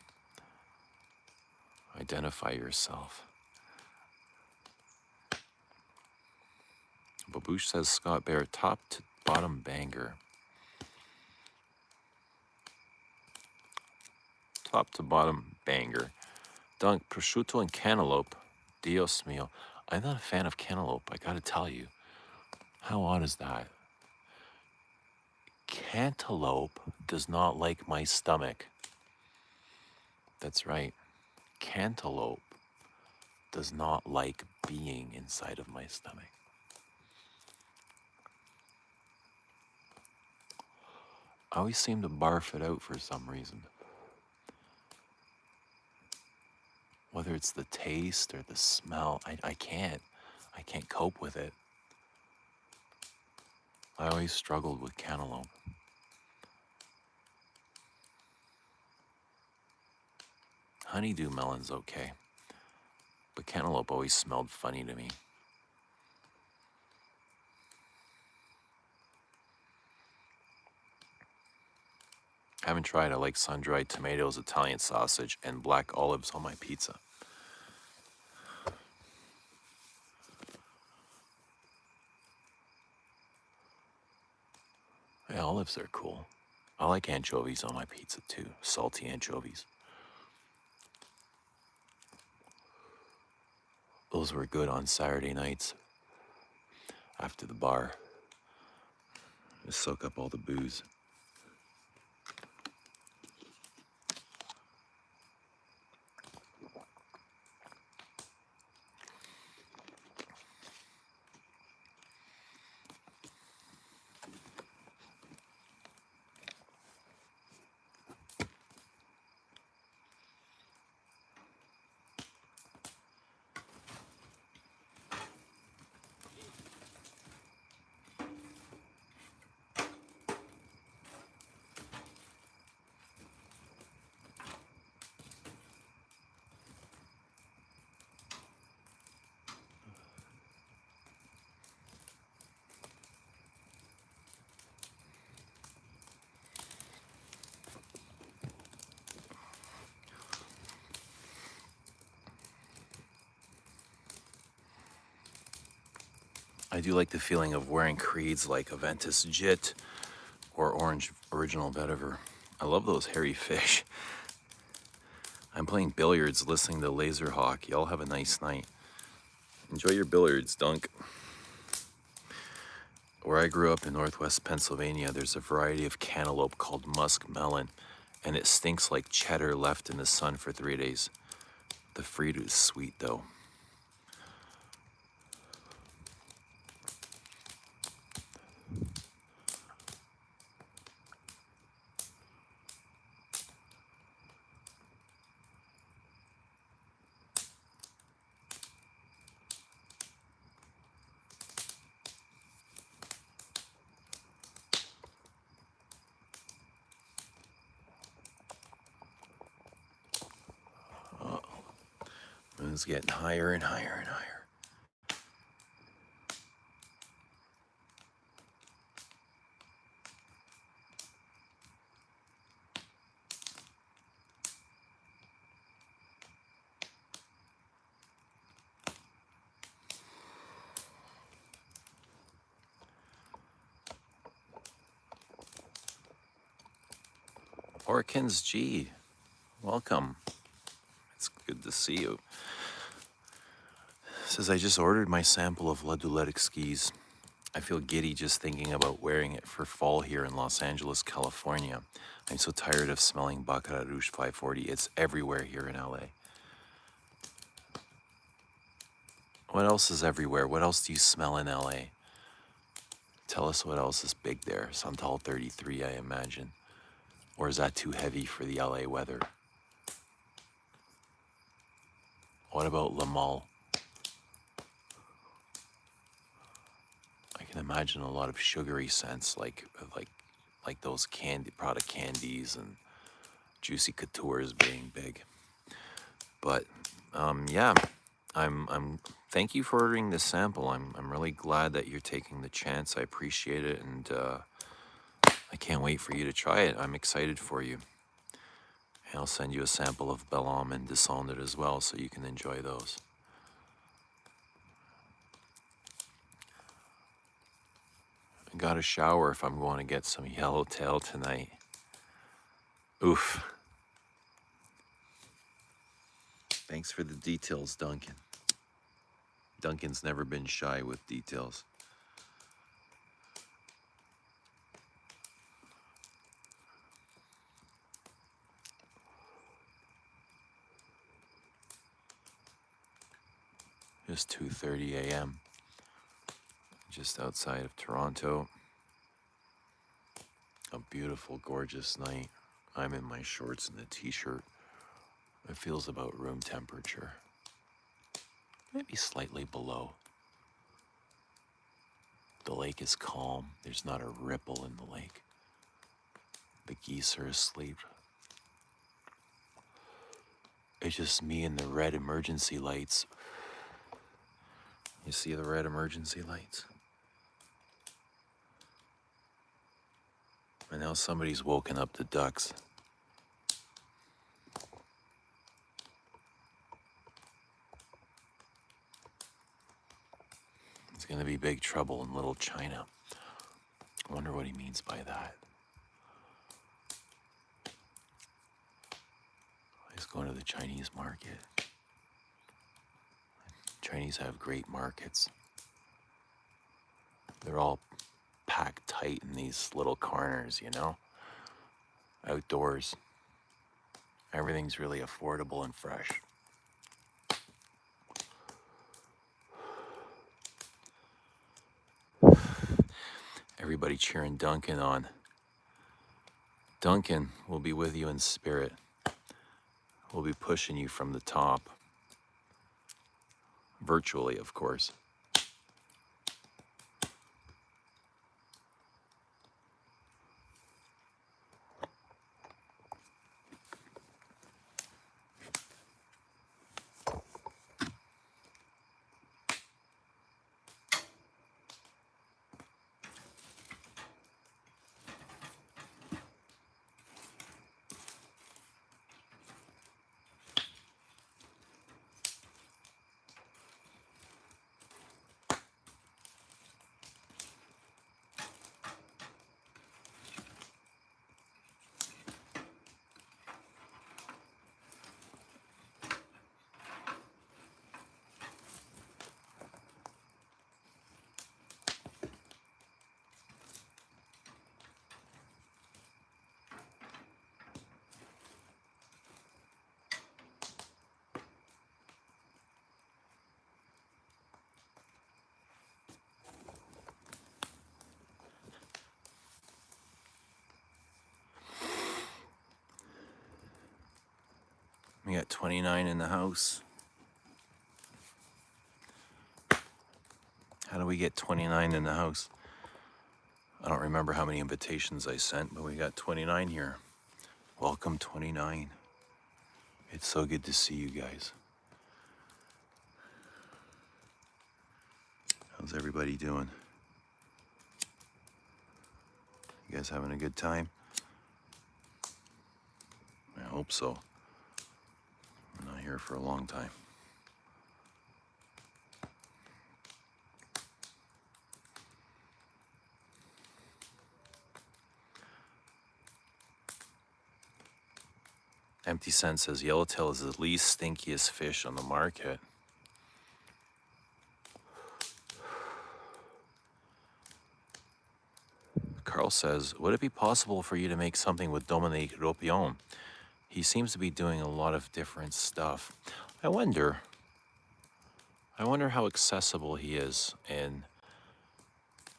Identify yourself. Babouche says Scott Bear, top to bottom banger. Top to bottom banger. Dunk, prosciutto and cantaloupe. Dios mio. I'm not a fan of cantaloupe, I gotta tell you. How odd is that? Cantaloupe does not like my stomach. That's right. Cantaloupe does not like being inside of my stomach. I always seem to barf it out for some reason. Whether it's the taste or the smell, I can't cope with it. I always struggled with cantaloupe. Honeydew melon's okay, but cantaloupe always smelled funny to me. Haven't tried. I like sun-dried tomatoes, Italian sausage, and black olives on my pizza. Yeah, olives are cool. I like anchovies on my pizza too, salty anchovies. Those were good on Saturday nights after the bar. Just soak up all the booze. I do like the feeling of wearing creeds like Aventus Jit or Orange Original Vetiver. I love those hairy fish. I'm playing billiards, listening to Laser Hawk. Y'all have a nice night. Enjoy your billiards, Dunk. Where I grew up in northwest Pennsylvania, there's a variety of cantaloupe called musk melon, and it stinks like cheddar left in the sun for 3 days. The fruit is sweet though. Moon's getting higher and higher and higher. Orkins G, welcome. It's good to see you. Says I just ordered my sample of La Doulette skis. I feel giddy just thinking about wearing it for fall here in Los Angeles, California. I'm so tired of smelling Baccarat Rouge 540. It's everywhere here in LA. What else is everywhere? What else do you smell in LA? Tell us what else is big there. Santal 33, I imagine. Or is that too heavy for the LA weather? What about La Mall? I can imagine a lot of sugary scents like those product candies and juicy couture being big. But yeah, I'm thank you for ordering this sample. I'm really glad that you're taking the chance. I appreciate it, and I can't wait for you to try it. I'm excited for you. And I'll send you a sample of Bellhomme and Descended as well, so you can enjoy those. I got a shower if I'm going to get some yellowtail tonight. Oof. Thanks for the details, Duncan. Duncan's never been shy with details. Just 2:30 a.m. just outside of Toronto. A beautiful, gorgeous night. I'm in my shorts and a t-shirt. It feels about room temperature. Maybe slightly below. The lake is calm. There's not a ripple in the lake. The geese are asleep. It's just me and the red emergency lights. You see the red emergency lights? And now somebody's woken up the ducks. It's going to be big trouble in Little China. I wonder what he means by that. He's going to the Chinese market. Chinese have great markets. They're all packed tight in these little corners, you know? Outdoors. Everything's really affordable and fresh. Everybody cheering Duncan on. Duncan will be with you in spirit. We'll be pushing you from the top. Virtually, of course. We got 29 in the house. How do we get 29 in the house? I don't remember how many invitations I sent, but we got 29 here. Welcome, 29. It's so good to see you guys. How's everybody doing? You guys having a good time? I hope so. I'm not here for a long time. Empty Sense says yellowtail is the least stinkiest fish on the market. Carl says, would it be possible for you to make something with Dominique Ropion? He seems to be doing a lot of different stuff. I wonder how accessible he is and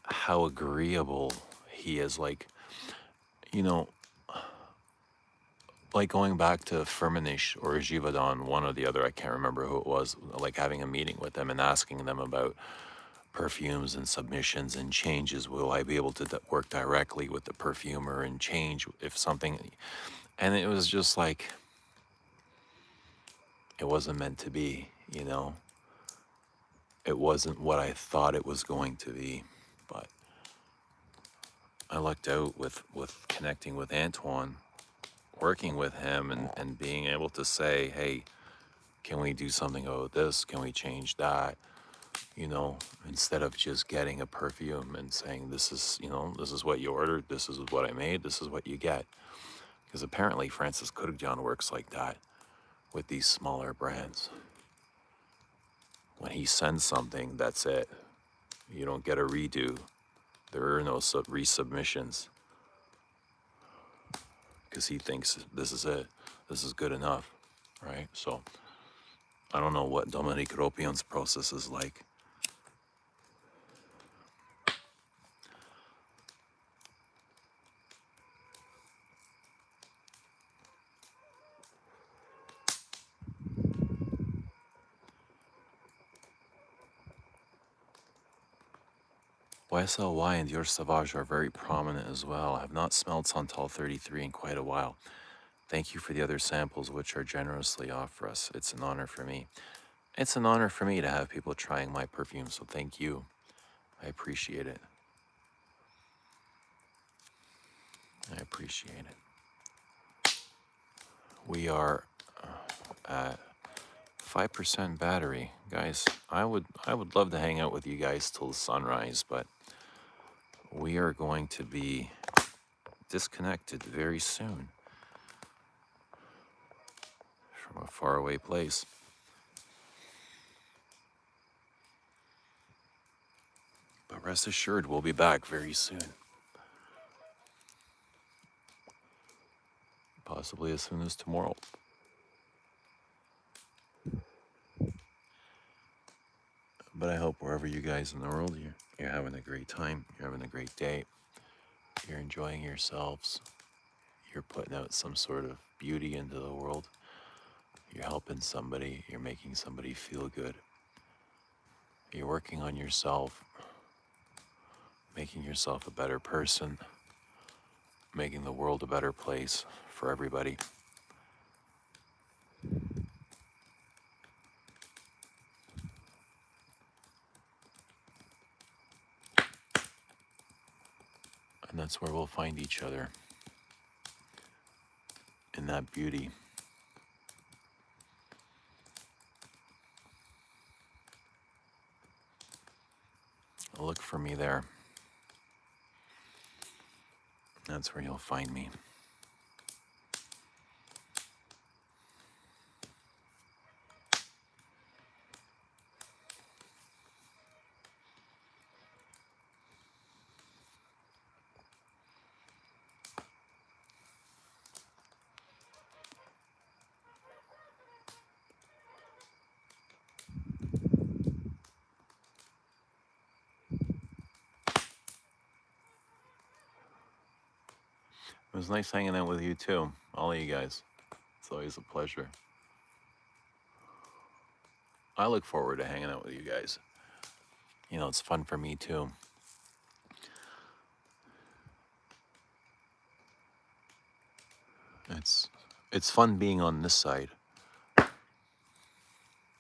how agreeable he is. Like, you know, like going back to Firmenich or Givaudan, one or the other, I can't remember who it was, like having a meeting with them and asking them about perfumes and submissions and changes. Will I be able to work directly with the perfumer and change if something? And it was just like, it wasn't meant to be, you know? It wasn't what I thought it was going to be, but I lucked out with connecting with Antoine, working with him and being able to say, hey, can we do something about this? Can we change that? You know, instead of just getting a perfume and saying, this is, you know, this is what you ordered, this is what I made, this is what you get. Because apparently Francis Kurkdjian works like that with these smaller brands. When he sends something, that's it. You don't get a redo. There are no resubmissions. Because he thinks this is it. This is good enough, right? So I don't know what Dominique Ropion's process is like. YSLY and Dior Sauvage are very prominent as well. I have not smelled Santal 33 in quite a while. Thank you for the other samples, which are generously offered us. It's an honor for me. It's an honor for me to have people trying my perfume, so thank you. I appreciate it. I appreciate it. We are at 5% battery. Guys, I would love to hang out with you guys till the sunrise, but we are going to be disconnected very soon from a faraway place. But rest assured, we'll be back very soon. Possibly as soon as tomorrow. But I hope wherever you guys in the world, you're having a great time. You're having a great day. You're enjoying yourselves. You're putting out some sort of beauty into the world. You're helping somebody. You're making somebody feel good. You're working on yourself, making yourself a better person, making the world a better place for everybody. And that's where we'll find each other, in that beauty. Look for me there. That's where you'll find me. It was nice hanging out with you too, all of you guys. It's always a pleasure. I look forward to hanging out with you guys. You know, it's fun for me too. It's fun being on this side.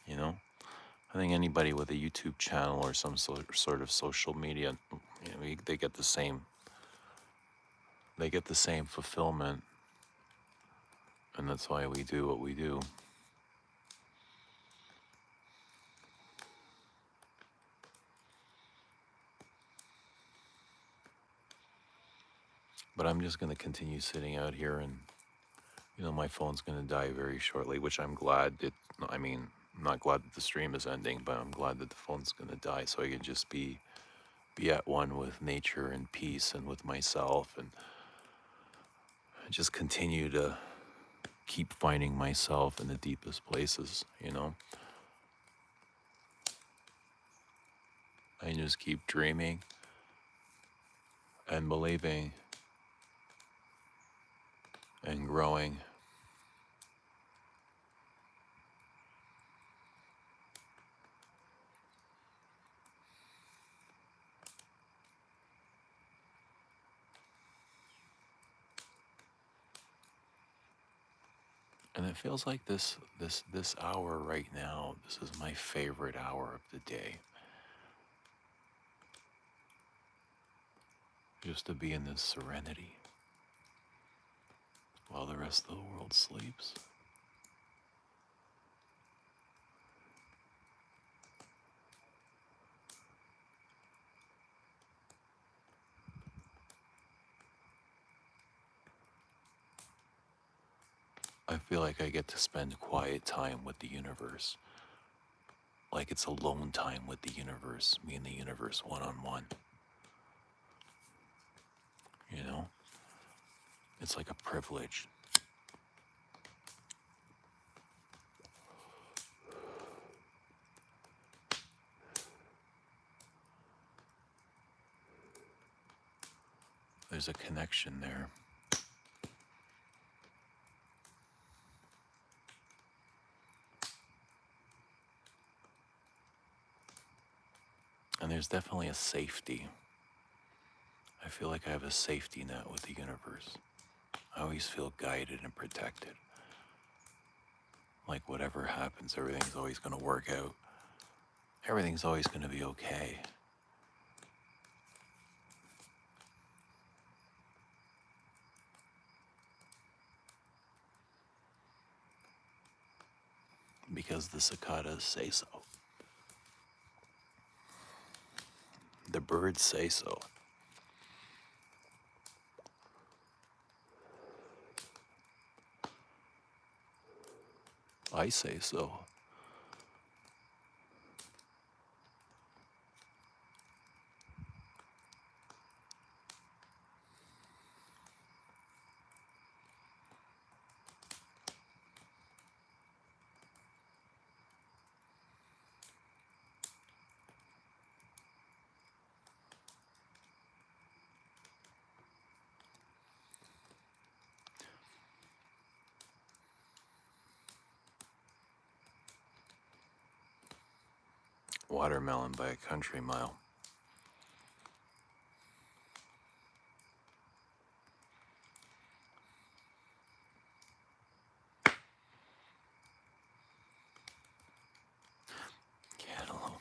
You know, I think anybody with a YouTube channel or some sort of social media, you know, they get the same. They get the same fulfillment, and that's why we do what we do. But I'm just going to continue sitting out here, and you know, my phone's going to die very shortly, which I'm glad it. I mean, I'm not glad that the stream is ending, but I'm glad that the phone's going to die, so I can just be at one with nature and peace and with myself, and just continue to keep finding myself in the deepest places, you know. I just keep dreaming and believing and growing. And it feels like this hour right now, this is my favorite hour of the day. Just to be in this serenity while the rest of the world sleeps. I feel like I get to spend quiet time with the universe. Like it's alone time with the universe, me and the universe one-on-one. You know? It's like a privilege. There's a connection there. And there's definitely a safety. I feel like I have a safety net with the universe. I always feel guided and protected. Like whatever happens, everything's always going to work out. Everything's always going to be okay. because the cicadas say so. The birds say so. I say so. Watermelon by a country mile. Cantaloupe.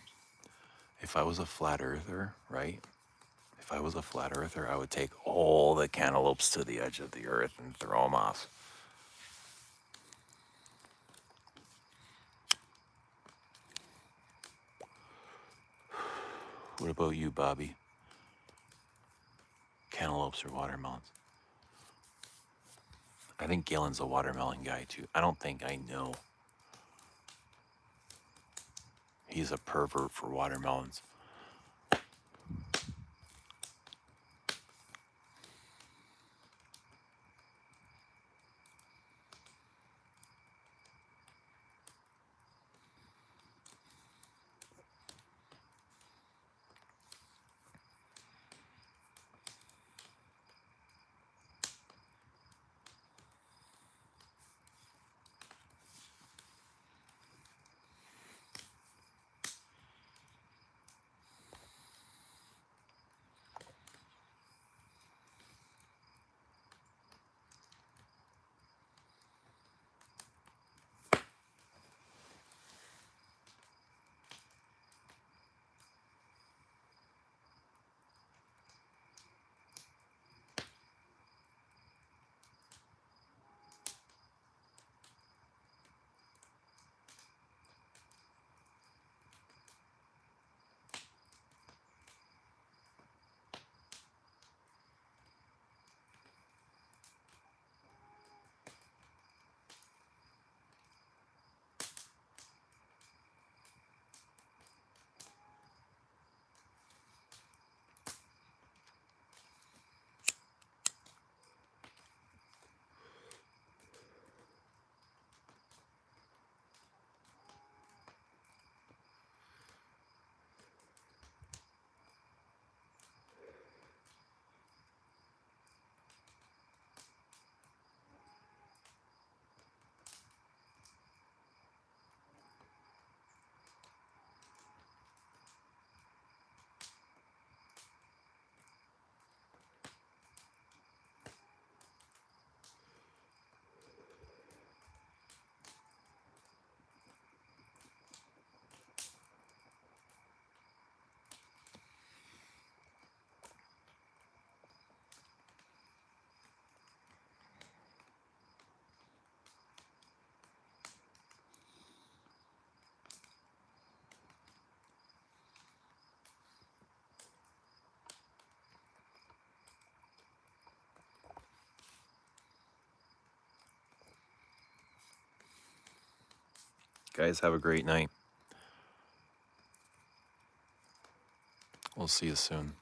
If I was a flat earther, right? If I was a flat earther, I would take all the cantaloupes to the edge of the earth and throw them off. What about you, Bobby? Cantaloupes or watermelons? I think Galen's a watermelon guy too. I don't think, I know. He's a pervert for watermelons. Guys, have a great night. We'll see you soon.